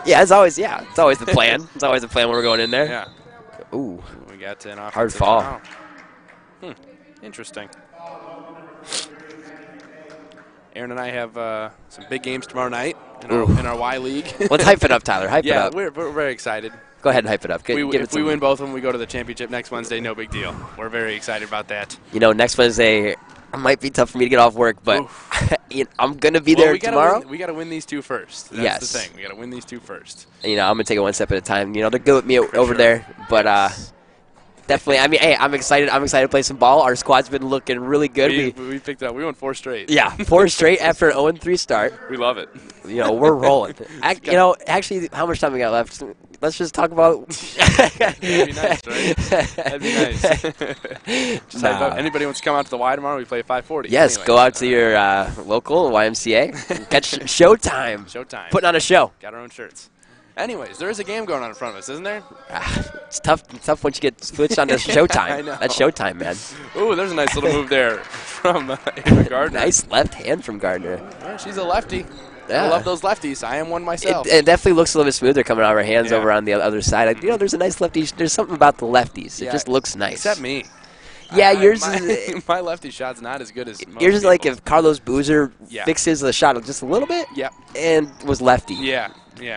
Speaker 2: Yeah, it's always the plan. It's always the plan when we're going in there.
Speaker 1: Yeah.
Speaker 2: Ooh.
Speaker 1: We got an offensive
Speaker 2: Hard fall.
Speaker 1: foul. Interesting. Aaron and I have some big games tomorrow night in our Y League.
Speaker 2: Let's hype it up, Tyler. Hype it up.
Speaker 1: Yeah, we're very excited.
Speaker 2: Go ahead and hype it up.
Speaker 1: If we win both of them, we go to the championship next Wednesday. No big deal. We're very excited about that.
Speaker 2: Next Wednesday it might be tough for me to get off work, but I'm going to be there tomorrow.
Speaker 1: We got to win these 2 first. That's the thing. We got to win these 2 first.
Speaker 2: I'm going to take it one step at a time. They're good with me over there, but definitely. I mean, hey, I'm excited. I'm excited to play some ball. Our squad's been looking really good.
Speaker 1: We picked it up. We won 4 straight.
Speaker 2: Yeah, 4 straight after an 0-3 start.
Speaker 1: We love it.
Speaker 2: We're rolling. Actually, how much time we got left? Let's just talk about.
Speaker 1: That'd be nice, right? That'd be nice. Just anybody wants to come out to the Y tomorrow, we play 5:40.
Speaker 2: Yes,
Speaker 1: anyway.
Speaker 2: go out to your local YMCA. Catch Showtime.
Speaker 1: Showtime.
Speaker 2: Putting on a show.
Speaker 1: Got our own shirts. Anyways, there is a game going on in front of us, isn't there?
Speaker 2: It's tough. It's tough once you get switched on to Showtime.
Speaker 1: I know.
Speaker 2: That's Showtime, man.
Speaker 1: Ooh, there's a nice little move there from Ava Gardner.
Speaker 2: Nice left hand from Gardner.
Speaker 1: Yeah, she's a lefty.
Speaker 2: Yeah.
Speaker 1: I love those lefties. I am one myself.
Speaker 2: It definitely looks a little bit smoother coming out of her hands over on the other side. There's a nice lefty. There's something about the lefties. It just looks nice.
Speaker 1: Except me.
Speaker 2: Yeah, yours is.
Speaker 1: My lefty shot's not as good as most
Speaker 2: Yours is
Speaker 1: people.
Speaker 2: like if Carlos Boozer fixes the shot just a little bit and was lefty.
Speaker 1: Yeah.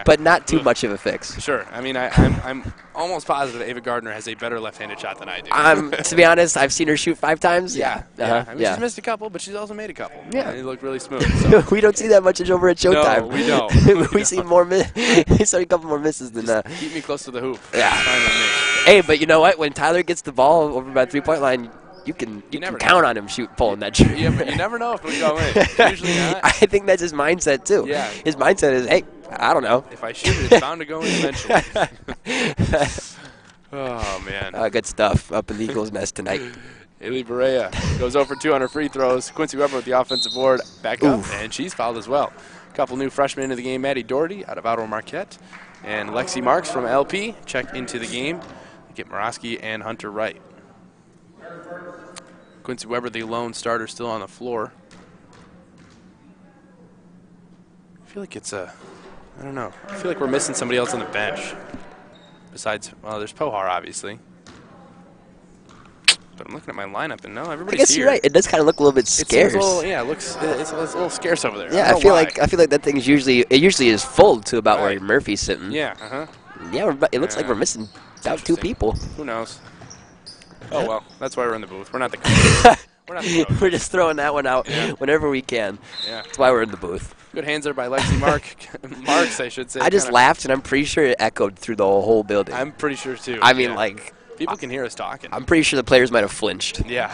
Speaker 2: But not too much of a fix.
Speaker 1: Sure. I mean, I'm almost positive Ava Gardner has a better left-handed shot than I do.
Speaker 2: To be honest, I've seen her shoot 5 times.
Speaker 1: Yeah. I mean, she's missed a couple, but she's also made a couple.
Speaker 2: Yeah.
Speaker 1: And it looked really smooth. So.
Speaker 2: We don't see that much over at Showtime.
Speaker 1: No, we don't.
Speaker 2: we see more. We saw a couple more misses than that.
Speaker 1: Keep me close to the hoop.
Speaker 2: Yeah.
Speaker 1: Fine with me.
Speaker 2: Hey, but you know what? When Tyler gets the ball over by the 3-point line, you can count on him pulling that trigger.
Speaker 1: Yeah, but you never know if it'll go in. Usually not.
Speaker 2: I think that's his mindset too.
Speaker 1: Yeah.
Speaker 2: His mindset is, hey, I don't know.
Speaker 1: If I shoot it, it's bound to go in eventually. Oh, man.
Speaker 2: Good stuff up in the Eagles' nest tonight.
Speaker 1: Haley Barea goes over 2 on her free throws. Quincy Weber with the offensive board back up, and she's fouled as well. A couple new freshmen into the game. Maddie Doherty out of Outer Marquette, and Lexi Marks from LP check into the game. Get Morosky and Hunter Wright. Quincy Weber, the lone starter, still on the floor. I feel like I don't know. I feel like we're missing somebody else on the bench. Besides, well, there's Pohar, obviously. But I'm looking at my lineup, and no, everybody's
Speaker 2: I guess
Speaker 1: here.
Speaker 2: you're right. It does kind of look a little bit scarce.
Speaker 1: It's a little scarce over there.
Speaker 2: Yeah, I feel like that thing is usually is full to about where Murphy's sitting.
Speaker 1: Yeah.
Speaker 2: Yeah, it looks like we're missing about 2 people.
Speaker 1: Who knows? Oh well, that's why we're in the booth. We're not the coach. We're not the coach.
Speaker 2: We're just throwing that one out whenever we can.
Speaker 1: Yeah.
Speaker 2: That's why we're in the booth.
Speaker 1: Good hands there by Lexi Marks, I should say.
Speaker 2: I just laughed, and I'm pretty sure it echoed through the whole building.
Speaker 1: I'm pretty sure, too.
Speaker 2: I mean, like...
Speaker 1: People can hear us talking.
Speaker 2: I'm pretty sure the players might have flinched.
Speaker 1: Yeah.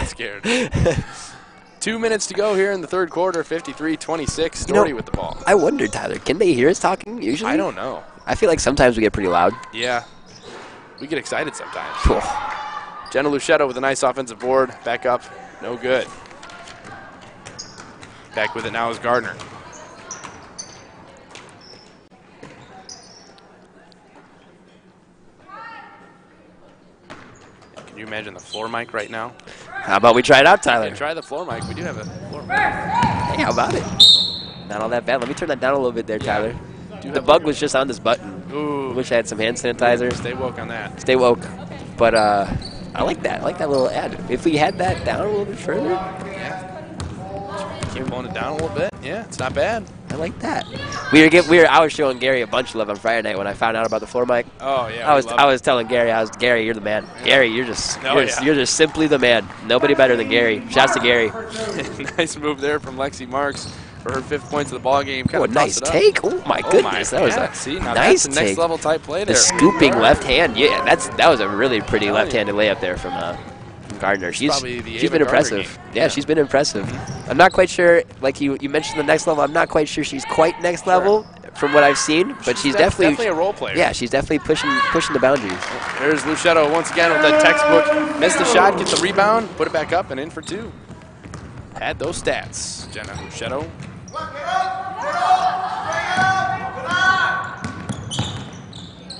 Speaker 1: Scared. 2 minutes to go here in the third quarter, 53-26. Story with the ball.
Speaker 2: I wonder, Tyler, can they hear us talking usually?
Speaker 1: I don't know.
Speaker 2: I feel like sometimes we get pretty loud.
Speaker 1: Yeah. We get excited sometimes.
Speaker 2: Cool.
Speaker 1: Jenna Luchetto with a nice offensive board. Back up. No good. Back with it now is Gardner. Can you imagine the floor mic right now?
Speaker 2: How about we try it out, Tyler?
Speaker 1: Yeah, try the floor mic. We do have a floor mic.
Speaker 2: Hey, how about it? Not all that bad. Let me turn that down a little bit there, Tyler. The bug was just on this button.
Speaker 1: Ooh.
Speaker 2: Wish I had some hand sanitizer.
Speaker 1: Stay woke on that.
Speaker 2: Stay woke. But I like that. I like that little ad. If we had that down a little bit further.
Speaker 1: Yeah. Keep pulling it down a little bit. Yeah, it's not bad.
Speaker 2: I like that. I was showing Gary a bunch of love on Friday night when I found out about the floor mic.
Speaker 1: Oh yeah.
Speaker 2: I was telling Gary, Gary, you're the man. Yeah. Gary, you're just simply the man. Nobody better than Gary. Shouts to Gary.
Speaker 1: Nice move there from Lexi Marks for her 5th points of the ball game.
Speaker 2: Oh, nice take. Oh my goodness, that was a nice take.
Speaker 1: Next level type play there.
Speaker 2: The scooping left hand. Yeah, that was a really pretty left-handed layup there from Gardner. She's been impressive. Yeah, she's been impressive. I'm not quite sure, like you mentioned the next level, I'm not quite sure she's quite next level from what I've seen, but she's definitely
Speaker 1: a role player.
Speaker 2: Yeah, she's definitely pushing the boundaries.
Speaker 1: There's Luchetto once again with that textbook. Missed the shot, gets the rebound, put it back up, and in for 2. Had those stats. Jenna Luchetto.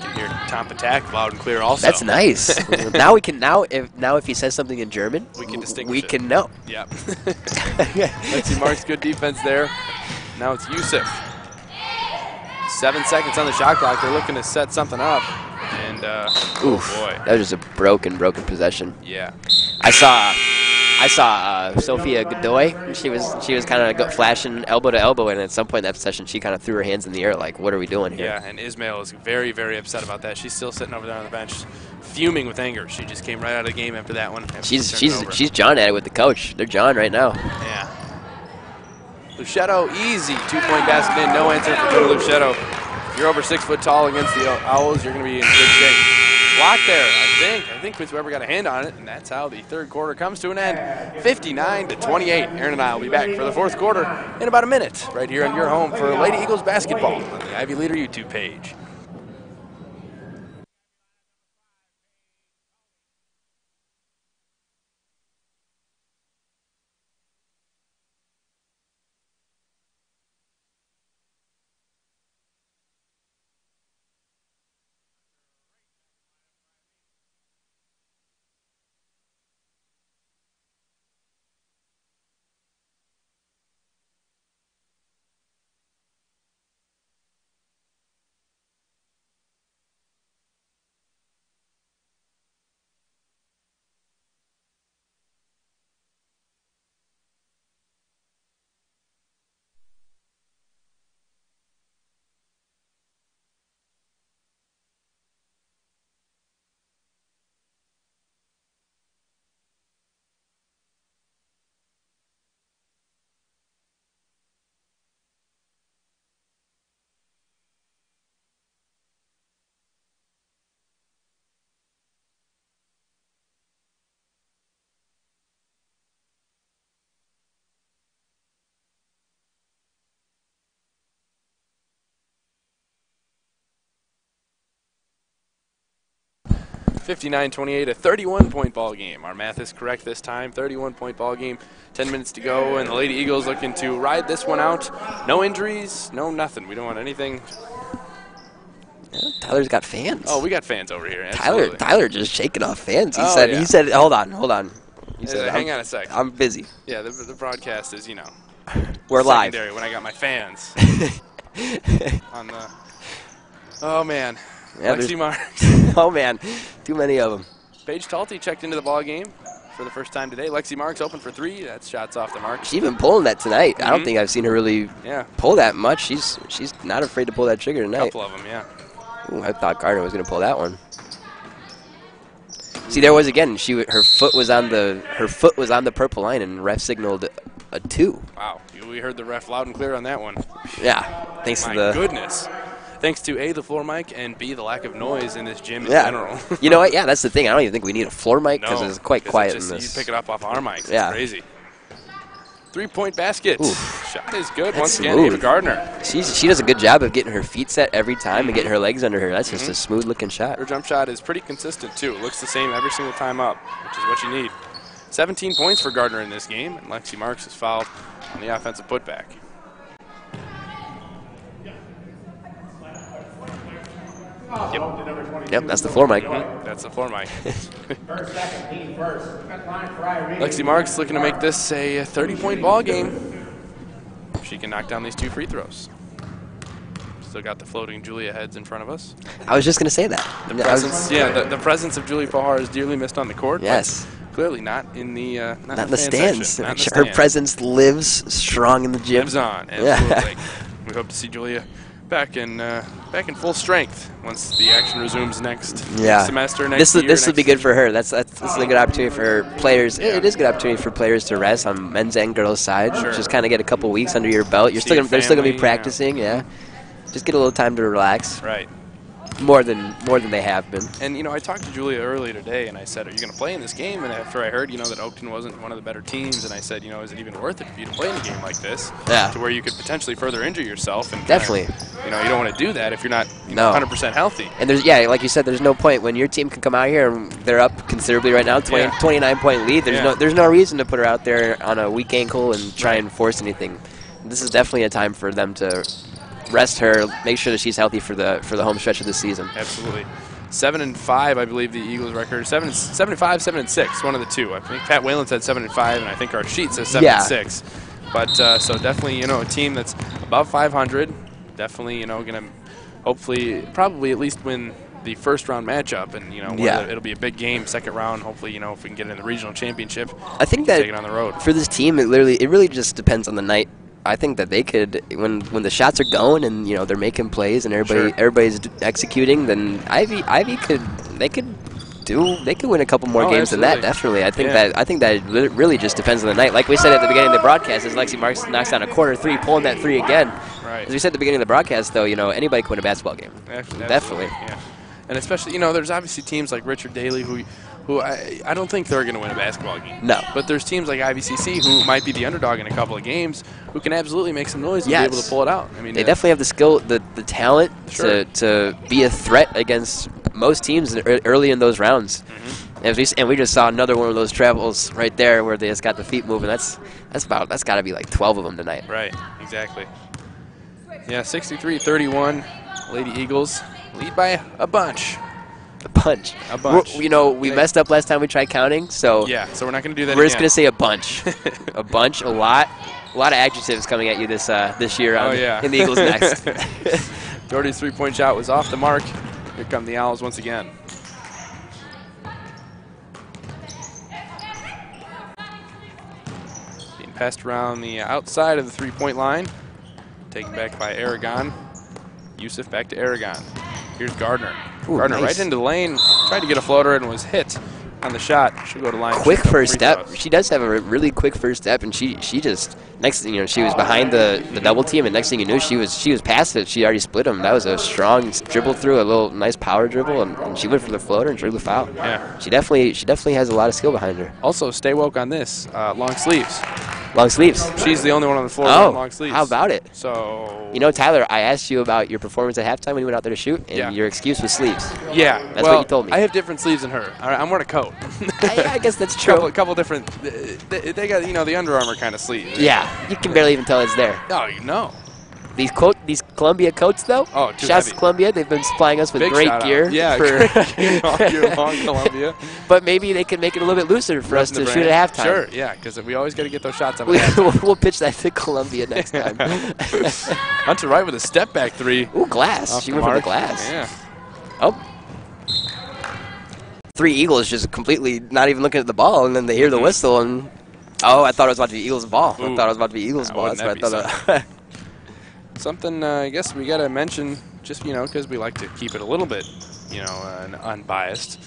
Speaker 1: Can hear Tom Patak loud and clear also.
Speaker 2: That's nice. Now if he says something in German,
Speaker 1: we can distinguish
Speaker 2: we can know.
Speaker 1: Yep. Lexi Marks, good defense there. Now it's Yusuf. 7 seconds on the shot clock. They're looking to set something up. And,
Speaker 2: oof,
Speaker 1: boy.
Speaker 2: That was just a broken possession.
Speaker 1: Yeah.
Speaker 2: I saw Sophia Godoy. She was kind of flashing elbow to elbow, and at some point in that session, she kind of threw her hands in the air like, what are we doing here?
Speaker 1: Yeah, and Ismail is very, very upset about that. She's still sitting over there on the bench, fuming with anger. She just came right out of the game after that one.
Speaker 2: She's John at it with the coach. They're John right now.
Speaker 1: Yeah. Luchetto, easy 2-point basket in. No answer for Jenna Luchetto. If you're over 6 foot tall against the Owls, you're going to be in good shape. Block there, I think with whoever got a hand on it, and that's how the third quarter comes to an end. 59-28. Aaron and I will be back for the fourth quarter in about a minute, right here on your home for Lady Eagles basketball on the Ivy Leader YouTube page. (59-28), a 31-point ball game. Our math is correct this time. 31-point ball game. 10 minutes to go, and the Lady Eagles looking to ride this one out. No injuries, no nothing. We don't want anything.
Speaker 2: Yeah, Tyler's got fans.
Speaker 1: Oh, we got fans over here. Absolutely.
Speaker 2: Tyler just shaking off fans. He said, hold on. He said,
Speaker 1: hang on a sec.
Speaker 2: I'm busy.
Speaker 1: Yeah, the broadcast is,
Speaker 2: we're live.
Speaker 1: Secondary when I got my fans on the. Oh man.
Speaker 2: Yeah,
Speaker 1: Lexi Marks.
Speaker 2: Oh, man. Too many of them.
Speaker 1: Paige Talty checked into the ball game for the first time today. Lexi Marks open for 3. That's shots off the mark.
Speaker 2: She's been pulling that tonight. I don't think I've seen her really pull that much. She's not afraid to pull that trigger tonight.
Speaker 1: A couple of them, yeah.
Speaker 2: Ooh, I thought Gardner was going to pull that one. See, there was again. Her foot was on the purple line, and ref signaled a 2.
Speaker 1: Wow, we heard the ref loud and clear on that one.
Speaker 2: Yeah, thanks
Speaker 1: My
Speaker 2: to the
Speaker 1: goodness. Thanks to A, the floor mic, and B, the lack of noise in this gym in general.
Speaker 2: You know what? Yeah, that's the thing. I don't even think we need a floor mic because it's quite quiet in this.
Speaker 1: You pick it up off our mics.
Speaker 2: Yeah.
Speaker 1: It's crazy. 3-point basket.
Speaker 2: Oof.
Speaker 1: Shot is good.
Speaker 2: That's
Speaker 1: Once again,
Speaker 2: smooth.
Speaker 1: Ava Gardner.
Speaker 2: She does a good job of getting her feet set every time and getting her legs under her. That's just a smooth looking shot.
Speaker 1: Her jump shot is pretty consistent, too. It looks the same every single time up, which is what you need. 17 points for Gardner in this game, and Lexi Marks is fouled on the offensive putback.
Speaker 2: Yep, that's the floor mic.
Speaker 1: That's the floor mic. Lexi Marks looking to make this a 30-point ball game. She can knock down these 2 free throws. Still got the floating Julia heads in front of us.
Speaker 2: I was just going to say that.
Speaker 1: The presence of Julia Fahar is dearly missed on the court.
Speaker 2: Yes.
Speaker 1: Clearly not in the
Speaker 2: not in the stands.
Speaker 1: Not in the
Speaker 2: Her
Speaker 1: stands.
Speaker 2: presence lives strong in the gym.
Speaker 1: Lives on. Absolutely. We hope to see Julia back in full strength once the action resumes next semester. Next year,
Speaker 2: this will be good for her. This is a good opportunity for her players. Yeah. It is a good opportunity for players to rest on men's and girls' side.
Speaker 1: Sure.
Speaker 2: Just kind of get a couple weeks under your belt. They're still going to be practicing. Yeah. Just get a little time to relax.
Speaker 1: Right.
Speaker 2: More than they have been.
Speaker 1: And, I talked to Julia earlier today, and I said, are you going to play in this game? And after I heard, that Oakton wasn't one of the better teams, and I said, is it even worth it for you to play in a game like this?
Speaker 2: Yeah.
Speaker 1: To where you could potentially further injure yourself. And
Speaker 2: definitely.
Speaker 1: You don't want to do that if you're not 100% healthy.
Speaker 2: And like you said, there's no point when your team can come out here and they're up considerably right now, 29-point lead. There's no reason to put her out there on a weak ankle and try and force anything. This is definitely a time for them to rest her, make sure that she's healthy for the home stretch of the season.
Speaker 1: Absolutely. 7-5, I believe the Eagles record. 7-5, 7-6, one of the two. I think Pat Whalen said 7-5, and I think our sheet says 7-6. But so definitely, a team that's above 500. Definitely, going to hopefully, probably at least win the first round matchup, and it'll be a big game. Second round, hopefully, if we can get in the regional championship.
Speaker 2: I think that
Speaker 1: take it on the road.
Speaker 2: For this team, it really just depends on the night. I think that they could, when the shots are going and they're making plays and everybody's executing, then Ivy could win a couple more games than that. Definitely, I think that it really just depends on the night. Like we said at the beginning of the broadcast, as Lexi Marks knocks down a corner 3, pulling that 3 again.
Speaker 1: Right.
Speaker 2: As we said at the beginning of the broadcast, though, anybody can win a basketball game. Definitely.
Speaker 1: Yeah. And especially, there's obviously teams like Richard Daly who I don't think they're going to win a basketball game.
Speaker 2: No.
Speaker 1: But there's teams like IVCC who might be the underdog in a couple of games who can absolutely make some noise and be able to pull it out. I mean,
Speaker 2: they definitely have the skill, the talent to be a threat against most teams early in those rounds. Mm-hmm. And we just saw another one of those travels right there where they just got the feet moving. That's got to be like 12 of them tonight.
Speaker 1: Right, exactly. Yeah, 63-31, Lady Eagles lead by a bunch.
Speaker 2: A bunch. We messed up last time we tried counting, so
Speaker 1: so we're not going to do that.
Speaker 2: We're just going to say a bunch, a lot of adjectives coming at you this year in the Eagles next.
Speaker 1: Doherty's 3-point shot was off the mark. Here come the Owls once again. Being passed around the outside of the 3-point line. Taken back by Aragon. Yusuf back to Aragon. Here's Gardner.
Speaker 2: Ooh,
Speaker 1: Gardner
Speaker 2: nice.
Speaker 1: right into the lane. Tried to get a floater and was hit on the shot. She'll go to line.
Speaker 2: Quick first step. She does have a really quick first step, and she just next thing she was behind the double team, and next thing you knew, she was past it. She already split them. That was a strong dribble through, a little nice power dribble, and she went for the floater and drew the foul.
Speaker 1: Yeah.
Speaker 2: She definitely has a lot of skill behind her.
Speaker 1: Also, stay woke on this. Long sleeves.
Speaker 2: Long sleeves.
Speaker 1: She's the only one on the floor with long sleeves.
Speaker 2: How about it?
Speaker 1: So
Speaker 2: Tyler, I asked you about your performance at halftime when you went out there to shoot, and your excuse was sleeves.
Speaker 1: Yeah,
Speaker 2: that's what you told me.
Speaker 1: I have different sleeves than her. I'm wearing a coat.
Speaker 2: I guess that's true.
Speaker 1: A couple different. They got the Under Armour kind of sleeves.
Speaker 2: Yeah, you can barely even tell it's there.
Speaker 1: Oh, you know.
Speaker 2: These Columbia coats, though.
Speaker 1: Oh, too
Speaker 2: Shouts
Speaker 1: heavy.
Speaker 2: to Columbia. They've been supplying us with
Speaker 1: Big
Speaker 2: great gear.
Speaker 1: Yeah,
Speaker 2: for
Speaker 1: all year long, Columbia.
Speaker 2: But maybe they can make it a little bit looser for us to shoot at halftime.
Speaker 1: Sure, yeah, because we always got to get those shots up.
Speaker 2: We'll pitch that to Columbia next time.
Speaker 1: Hunter Wright with a step back 3.
Speaker 2: Ooh, glass. She went for the glass.
Speaker 1: Yeah.
Speaker 2: Oh. 3 Eagles just completely not even looking at the ball, and then they hear the whistle, and I thought it was about to be Eagles ball.
Speaker 1: Ooh.
Speaker 2: I thought it was about to be Eagles ball. That's what I thought.
Speaker 1: Something I guess we got to mention, just because we like to keep it a little bit, unbiased.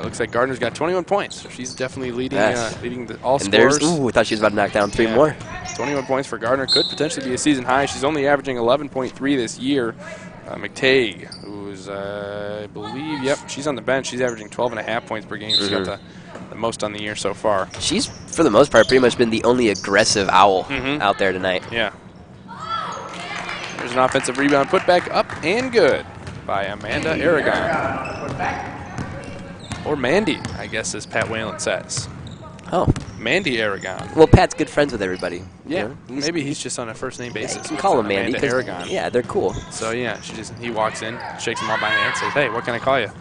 Speaker 1: Looks like Gardner's got 21 points, so she's definitely leading leading all
Speaker 2: And there's,
Speaker 1: scorers.
Speaker 2: ooh, I thought she was about to knock down 3 more.
Speaker 1: 21 points for Gardner could potentially be a season high. She's only averaging 11.3 this year. McTague, who's, I believe, she's on the bench. She's averaging 12.5 points per game. She's got the most on the year so far.
Speaker 2: She's, for the most part, pretty much been the only aggressive owl out there tonight.
Speaker 1: Yeah. There's an offensive rebound put back up and good by Amanda Aragon. Or Mandy, I guess, as Pat Whalen says.
Speaker 2: Oh.
Speaker 1: Mandy Aragon.
Speaker 2: Well, Pat's good friends with everybody.
Speaker 1: Yeah.
Speaker 2: You know?
Speaker 1: Maybe he's just on a first-name basis.
Speaker 2: You can call him Mandy.
Speaker 1: Amanda Aragon.
Speaker 2: Yeah, they're cool.
Speaker 1: So, yeah, he walks in, shakes him all by hand, says, hey, what can I call you?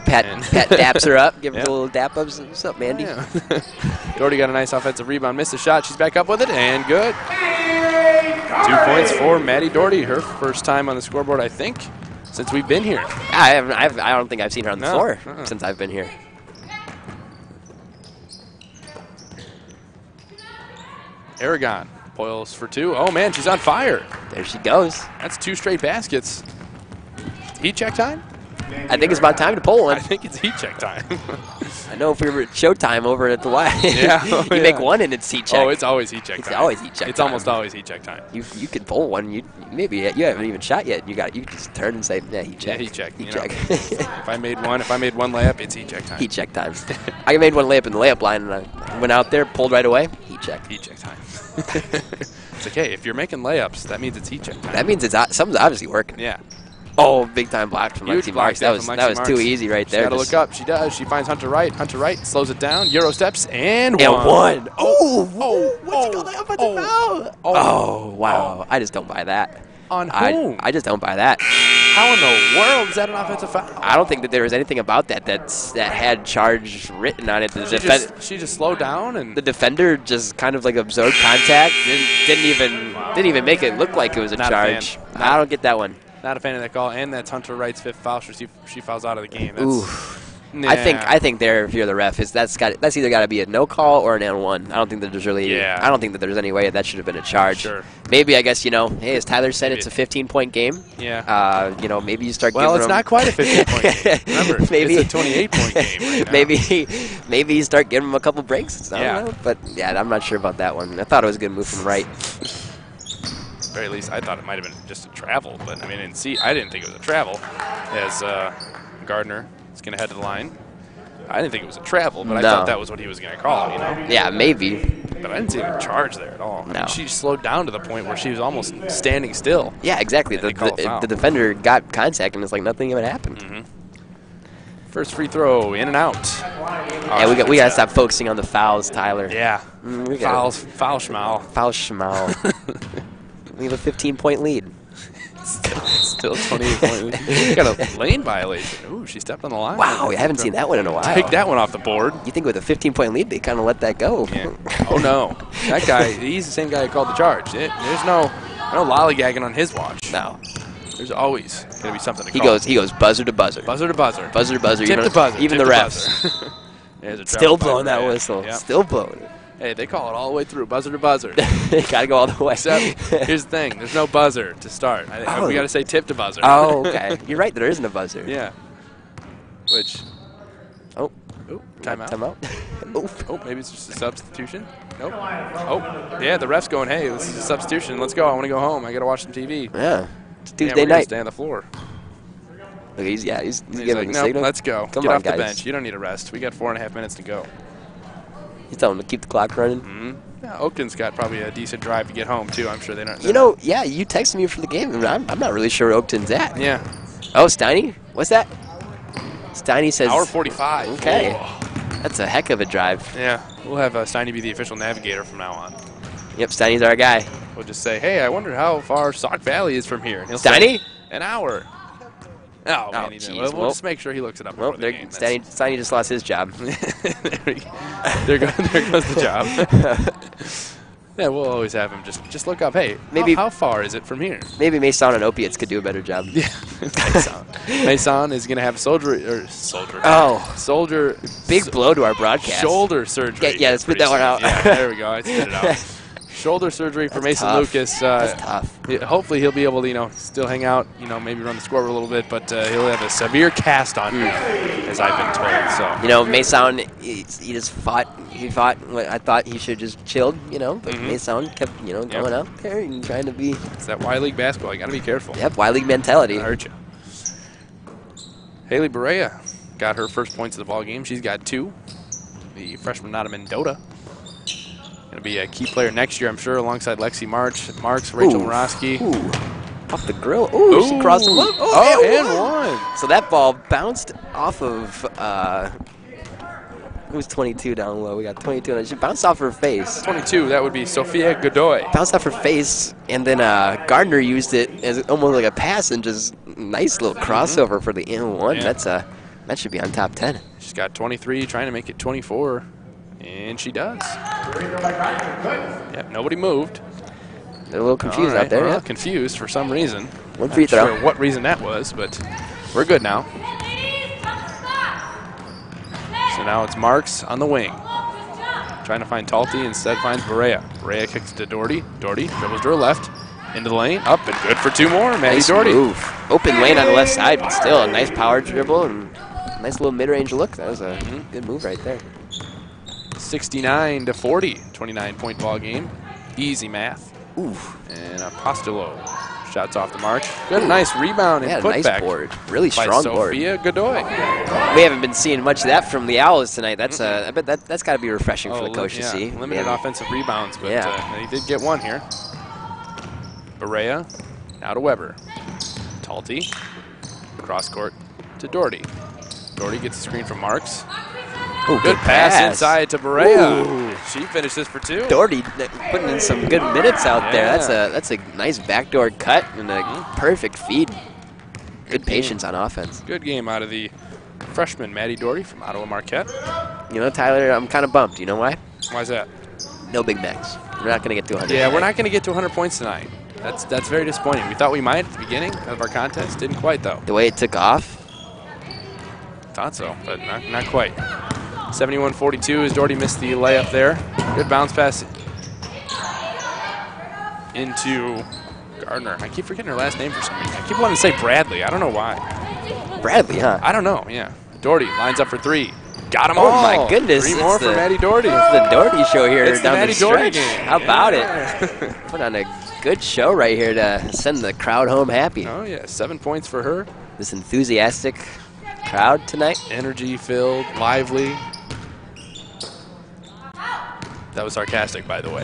Speaker 2: Pat daps her up, give her a little dap-ups. What's up, Mandy?
Speaker 1: Yeah. Doherty got a nice offensive rebound, missed a shot. She's back up with it, and good. 2 points for Maddie Doherty, her first time on the scoreboard, I think, since we've been here.
Speaker 2: I don't think I've seen her on the floor since I've been here.
Speaker 1: Aragon boils for 2. Oh, man, she's on fire.
Speaker 2: There she goes.
Speaker 1: That's 2 straight baskets. Heat check time?
Speaker 2: I think it's about time to pull one.
Speaker 1: I think it's heat check time.
Speaker 2: I know if we were at Showtime over at the Y,
Speaker 1: Yeah.
Speaker 2: you make one and it's heat check.
Speaker 1: Oh, it's always heat check time.
Speaker 2: It's always heat check
Speaker 1: It's
Speaker 2: time.
Speaker 1: almost always heat check time.
Speaker 2: You could pull one. You haven't even shot yet. You just turn and say, yeah, heat check.
Speaker 1: Yeah, heat check.
Speaker 2: Heat
Speaker 1: you
Speaker 2: check.
Speaker 1: know. If I made one layup, it's heat check time.
Speaker 2: Heat check time. I made one layup in the layup line and I went out there, pulled right away. Heat check.
Speaker 1: Heat check time. It's like, hey, if you're making layups, that means it's heat check time.
Speaker 2: That means something's obviously working.
Speaker 1: Yeah.
Speaker 2: Oh, big time block from
Speaker 1: Huge
Speaker 2: Lexi
Speaker 1: block
Speaker 2: Marks.
Speaker 1: there
Speaker 2: That
Speaker 1: from
Speaker 2: was
Speaker 1: Lexi
Speaker 2: too
Speaker 1: Marks.
Speaker 2: easy right
Speaker 1: She's
Speaker 2: there.
Speaker 1: got to look up. She does. She finds Hunter Wright. Hunter Wright slows it down. Euro steps and one.
Speaker 2: Oh, wow. I just don't buy that.
Speaker 1: On whom?
Speaker 2: I just don't buy that.
Speaker 1: How in the world is that an offensive foul?
Speaker 2: I don't think that there was anything about that had charge written on it.
Speaker 1: She just slowed down and
Speaker 2: the defender just kind of like absorbed contact. Didn't even make it look like it was a
Speaker 1: Not a
Speaker 2: charge.
Speaker 1: fan.
Speaker 2: I don't get that one.
Speaker 1: not a fan of that call. And that's Hunter Wright's 5th foul. She fouls out of the game. That's,
Speaker 2: Ooh.
Speaker 1: nah.
Speaker 2: I think there, if you're the ref, that's either got to be a no call or an N1. I don't think that there's really.
Speaker 1: Yeah.
Speaker 2: I don't think that there's any way that should have been a charge.
Speaker 1: Sure.
Speaker 2: Maybe I guess hey, as Tyler said, it's a 15-point game.
Speaker 1: Yeah.
Speaker 2: Maybe you start.
Speaker 1: Well,
Speaker 2: giving
Speaker 1: it's
Speaker 2: them,
Speaker 1: not quite a 15-point game. Remember,
Speaker 2: maybe,
Speaker 1: it's a 28-point game. Right now.
Speaker 2: maybe you start giving them a couple breaks. I
Speaker 1: Yeah.
Speaker 2: don't know, but yeah, I'm not sure about that one. I thought it was a good move from Wright.
Speaker 1: At the very least, I thought it might have been just a travel, but I mean, I didn't think it was a travel. As Gardner is going to head to the line. I didn't think it was a travel, but I thought that was what he was going to call,
Speaker 2: Yeah, maybe.
Speaker 1: But I didn't see any charge there at all.
Speaker 2: No.
Speaker 1: I mean, she slowed down to the point where she was almost standing still.
Speaker 2: Yeah, exactly.
Speaker 1: And they call a foul.
Speaker 2: The defender got contact, and it's like nothing even happened.
Speaker 1: Mm-hmm. First free throw, in and out.
Speaker 2: Yeah, we got to stop focusing on the fouls, Tyler.
Speaker 1: Yeah. Foul schmal.
Speaker 2: Foul schmal. We have a 15-point lead.
Speaker 1: Still 28-point lead. Got a lane violation. Ooh, she stepped on the line.
Speaker 2: Wow, I haven't seen that one in a while.
Speaker 1: Take that one off the board.
Speaker 2: You think with a 15-point lead, they kind of let that go?
Speaker 1: Yeah. Oh, no. That guy, he's the same guy who called the charge. There's no lollygagging on his watch.
Speaker 2: No.
Speaker 1: There's always going to be something to call.
Speaker 2: He goes buzzer to buzzer.
Speaker 1: Buzzer to buzzer.
Speaker 2: Buzzer to buzzer.
Speaker 1: Tip to buzzer.
Speaker 2: Even
Speaker 1: Tip
Speaker 2: the
Speaker 1: to
Speaker 2: refs.
Speaker 1: There's a
Speaker 2: Still
Speaker 1: travel
Speaker 2: blowing that
Speaker 1: buzzer.
Speaker 2: whistle.
Speaker 1: Yep.
Speaker 2: Still blowing it.
Speaker 1: Hey, they call it all the way through, buzzer to buzzer.
Speaker 2: Got to go all the way.
Speaker 1: Except, here's the thing, there's no buzzer to start. We got to say tip to buzzer.
Speaker 2: Oh, okay. You're right, there isn't a buzzer.
Speaker 1: Yeah. Which,
Speaker 2: Oh,
Speaker 1: timeout.
Speaker 2: Timeout.
Speaker 1: Oh, maybe it's just a substitution. Nope. Oh, yeah, the ref's going, hey, this is a substitution. Let's go. I want to go home. I got to watch some TV.
Speaker 2: Yeah. It's
Speaker 1: Yeah,
Speaker 2: Tuesday
Speaker 1: we're gonna
Speaker 2: night.
Speaker 1: Stay on the floor.
Speaker 2: Look, he's
Speaker 1: He's
Speaker 2: giving
Speaker 1: like,
Speaker 2: a
Speaker 1: no,
Speaker 2: signal.
Speaker 1: let's go.
Speaker 2: Come
Speaker 1: Get
Speaker 2: on,
Speaker 1: off the
Speaker 2: guys.
Speaker 1: bench. You don't need a rest. We got 4.5 minutes to go.
Speaker 2: He's telling him to keep the clock running.
Speaker 1: Mm-hmm. Yeah, Oakton's got probably a decent drive to get home, too. I'm sure they don't.
Speaker 2: Yeah, you texted me for the game, and I'm not really sure where Oakton's at.
Speaker 1: Yeah.
Speaker 2: Oh, Steiny? What's that? Steiny says...
Speaker 1: Hour 45.
Speaker 2: Okay.
Speaker 1: Oh.
Speaker 2: That's a heck of a drive.
Speaker 1: Yeah. We'll have Steiny be the official navigator from now on.
Speaker 2: Yep, Steiny's our guy.
Speaker 1: We'll just say, hey, I wonder how far Sauk Valley is from here. And he'll
Speaker 2: Steiny?
Speaker 1: say, an hour. Oh, man.
Speaker 2: jeez.
Speaker 1: We'll just make sure he looks it up
Speaker 2: Well,
Speaker 1: before the game.
Speaker 2: Steiny just lost his job.
Speaker 1: there goes the job. Yeah, we'll always have him just look up, hey,
Speaker 2: Maybe-
Speaker 1: how far is it from here?
Speaker 2: Maybe Mason and Opiates could do a better job.
Speaker 1: Yeah. Mason is going to have soldier.
Speaker 2: Big blow to our broadcast.
Speaker 1: Shoulder surgery.
Speaker 2: Yeah, let's spit that one out.
Speaker 1: Yeah, there we go. I spit it out. Shoulder surgery for
Speaker 2: That's
Speaker 1: Mason
Speaker 2: tough.
Speaker 1: Lucas.
Speaker 2: That's tough.
Speaker 1: Hopefully he'll be able to, still hang out, maybe run the scoreboard a little bit, but he'll have a severe cast on him, as I've been told. So
Speaker 2: Mason, he just fought. He fought. I thought he should just chilled, but Mason kept, going out there and trying to be.
Speaker 1: It's that Y League basketball. You got to be careful.
Speaker 2: Yep, Y League mentality.
Speaker 1: It'll hurt you. Haley Barea got her first points of the ball game. She's got 2. The freshman out of Mendota. Going to be a key player next year, I'm sure, alongside Lexi Marks, Rachel Morosky.
Speaker 2: Off the grill. Ooh, she crossed him up.
Speaker 1: And one.
Speaker 2: So that ball bounced off of, who's 22 down low? We got 22, and she bounced off her face.
Speaker 1: 22, that would be Sophia Godoy.
Speaker 2: Bounced off her face, and then Gardner used it as almost like a pass and just nice little crossover for the N1.
Speaker 1: Yeah.
Speaker 2: That should be on top 10.
Speaker 1: She's got 23, trying to make it 24, and she does. Yep, nobody moved.
Speaker 2: They're a little confused out there. Yeah.
Speaker 1: Confused for some reason.
Speaker 2: One free throw.
Speaker 1: Not sure what reason that was, but we're good now. So now it's Marks on the wing. Trying to find Talty, instead finds Barea. Barea kicks to Doherty. Doherty dribbles to her left. Into the lane. Up and good for 2 more. Maddie
Speaker 2: Nice
Speaker 1: Doherty.
Speaker 2: move. Open lane on the left side, but still a nice power dribble and nice little mid-range look. That was a good move right there.
Speaker 1: 69-40. 29-point ball game. Easy math.
Speaker 2: Ooh.
Speaker 1: And Apostolo shots off the mark. Good, nice rebound and putback.
Speaker 2: Nice board. Really strong board.
Speaker 1: Sophia Godoy.
Speaker 2: We haven't been seeing much of that from the Owls tonight. That's I bet that's got to be refreshing for the coach to see.
Speaker 1: Limited offensive rebounds, but they did get one here. Barea, now to Weber. Talty, cross court to Doherty. Doherty gets a screen from Marks.
Speaker 2: Ooh,
Speaker 1: good pass inside to Barea. She finishes for 2.
Speaker 2: Doherty putting in some good minutes out there. That's a nice backdoor cut and a perfect feed. Good patience on offense.
Speaker 1: Good game out of the freshman Maddie Doherty from Ottawa Marquette.
Speaker 2: Tyler, I'm kind of bummed. You know why?
Speaker 1: Why's that?
Speaker 2: No Big Macs. We're not going to get to 100.
Speaker 1: Yeah, we're not going to get to 100 points tonight. That's very disappointing. We thought we might at the beginning of our contest. Didn't quite, though.
Speaker 2: The way it took off?
Speaker 1: Thought so, but not quite. 71-42 as Doherty missed the layup there. Good bounce pass into Gardner. I keep forgetting her last name for some reason. I keep wanting to say Bradley. I don't know why.
Speaker 2: Bradley, huh?
Speaker 1: I don't know, yeah. Doherty lines up for 3. Got them
Speaker 2: Oh,
Speaker 1: all.
Speaker 2: my goodness.
Speaker 1: 3 more for Maddie Doherty.
Speaker 2: It's the Doherty show here
Speaker 1: It's the
Speaker 2: down
Speaker 1: Maddie
Speaker 2: the
Speaker 1: Doherty
Speaker 2: stretch.
Speaker 1: game.
Speaker 2: How about it? Put on a good show right here to send the crowd home happy.
Speaker 1: Oh, yeah. 7 points for her.
Speaker 2: This enthusiastic crowd tonight.
Speaker 1: Energy-filled, lively. That was sarcastic, by the way.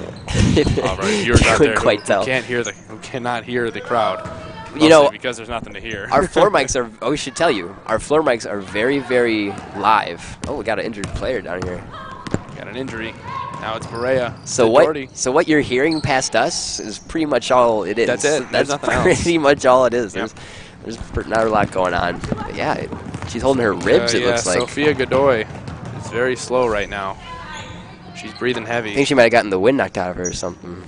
Speaker 1: All right, viewers out there who cannot hear the crowd. Because there's nothing to hear.
Speaker 2: Our floor mics are, we should tell you, our floor mics are very, very live. Oh, we got an injured player down here.
Speaker 1: Got an injury. Not it's Barea.
Speaker 2: So what you're hearing past us is pretty much all it is.
Speaker 1: That's it.
Speaker 2: That's pretty much all it is. Yep. There's not a lot going on. But yeah, she's holding her ribs, it looks like.
Speaker 1: Sophia Godoy is very slow right now. She's breathing heavy.
Speaker 2: I think she might have gotten the wind knocked out of her or something.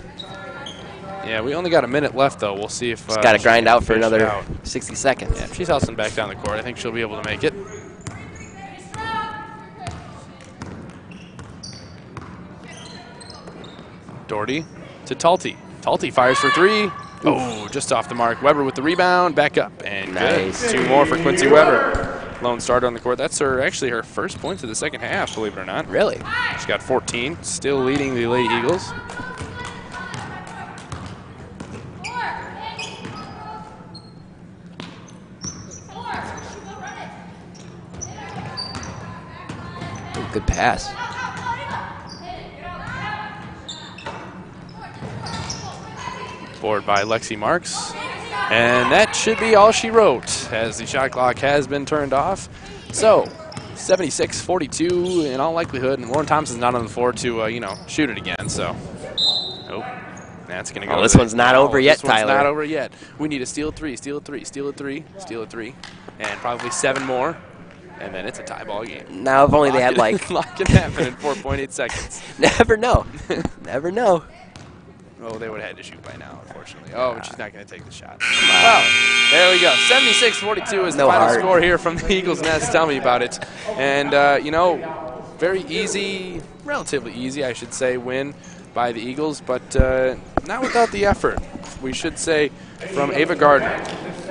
Speaker 1: Yeah, we only got a minute left, though. We'll see if
Speaker 2: she's got to grind out for another 60 seconds.
Speaker 1: Yeah, if she's hustling back down the court, I think she'll be able to make it. Doherty to Talty. Talty fires for 3. Oh, just off the mark. Weber with the rebound, back up, and
Speaker 2: nice.
Speaker 1: Good. 2 more for Quincy Weber. Lone starter on the court. That's actually her first points of the second half, believe it or not.
Speaker 2: Really?
Speaker 1: She's got 14, still leading the Lady Eagles.
Speaker 2: Ooh, good pass.
Speaker 1: Board by Lexi Marks. And that should be all she wrote, as the shot clock has been turned off. So, 76-42 in all likelihood, and Lauren Thompson's not on the floor to, shoot it again. So, that's going to go.
Speaker 2: Oh, this one's not over yet, Tyler.
Speaker 1: This one's not over yet. We need a steal 3, steal a 3, steal a 3, steal a 3, and probably 7 more, and then it's a tie ball game.
Speaker 2: Now, if only they had like.
Speaker 1: Lock can happen in 4.8 seconds.
Speaker 2: Never know. Never know.
Speaker 1: Oh, they would have had to shoot by now, unfortunately. Oh, but she's not going to take the shot. Well, there we go. 76-42 is the final score here from the Eagles Nest. Tell me about it. And, very easy, relatively easy, I should say, win by the Eagles, but not without the effort, we should say, from Ava Gardner.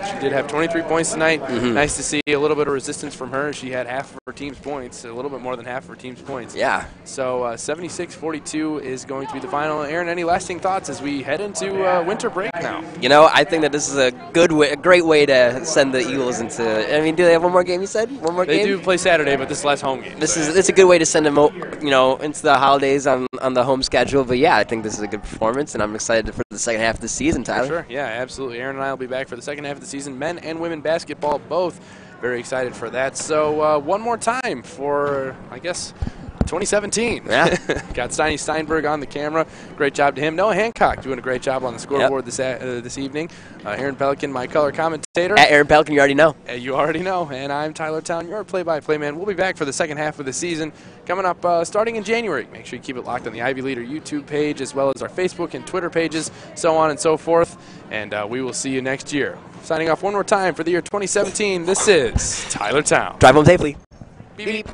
Speaker 1: She did have 23 points tonight. Nice to see a little bit of resistance from her. She had half of her team's points, a little bit more than half of her team's points.
Speaker 2: Yeah.
Speaker 1: So 76-42 is going to be the final. Aaron, any lasting thoughts as we head into winter break now?
Speaker 2: You know, I think that this is a great way to send the Eagles into. I mean, do they have one more game? You said one more game.
Speaker 1: They do play Saturday, but this is the last home game.
Speaker 2: It's a good way to send them, into the holidays on the home schedule. But yeah, I think this is a good performance, and I'm excited for the second half of the season, Tyler.
Speaker 1: For sure, yeah, absolutely. Aaron and I will be back for the second half of the season. Men and women basketball both very excited for that. So one more time for, I guess, 2017.
Speaker 2: Yeah.
Speaker 1: Got Steiny Steinberg on the camera. Great job to him. Noah Hancock doing a great job on the scoreboard this evening. Aaron Pelican, my color commentator.
Speaker 2: At Aaron Pelican, you already know.
Speaker 1: You already know. And I'm Tyler Town, your play-by-play man. We'll be back for the second half of the season coming up starting in January. Make sure you keep it locked on the Ivy Leader YouTube page as well as our Facebook and Twitter pages, so on and so forth. And we will see you next year. Signing off one more time for the year 2017, this is Tyler Town.
Speaker 2: Drive home safely.
Speaker 1: Beep, beep.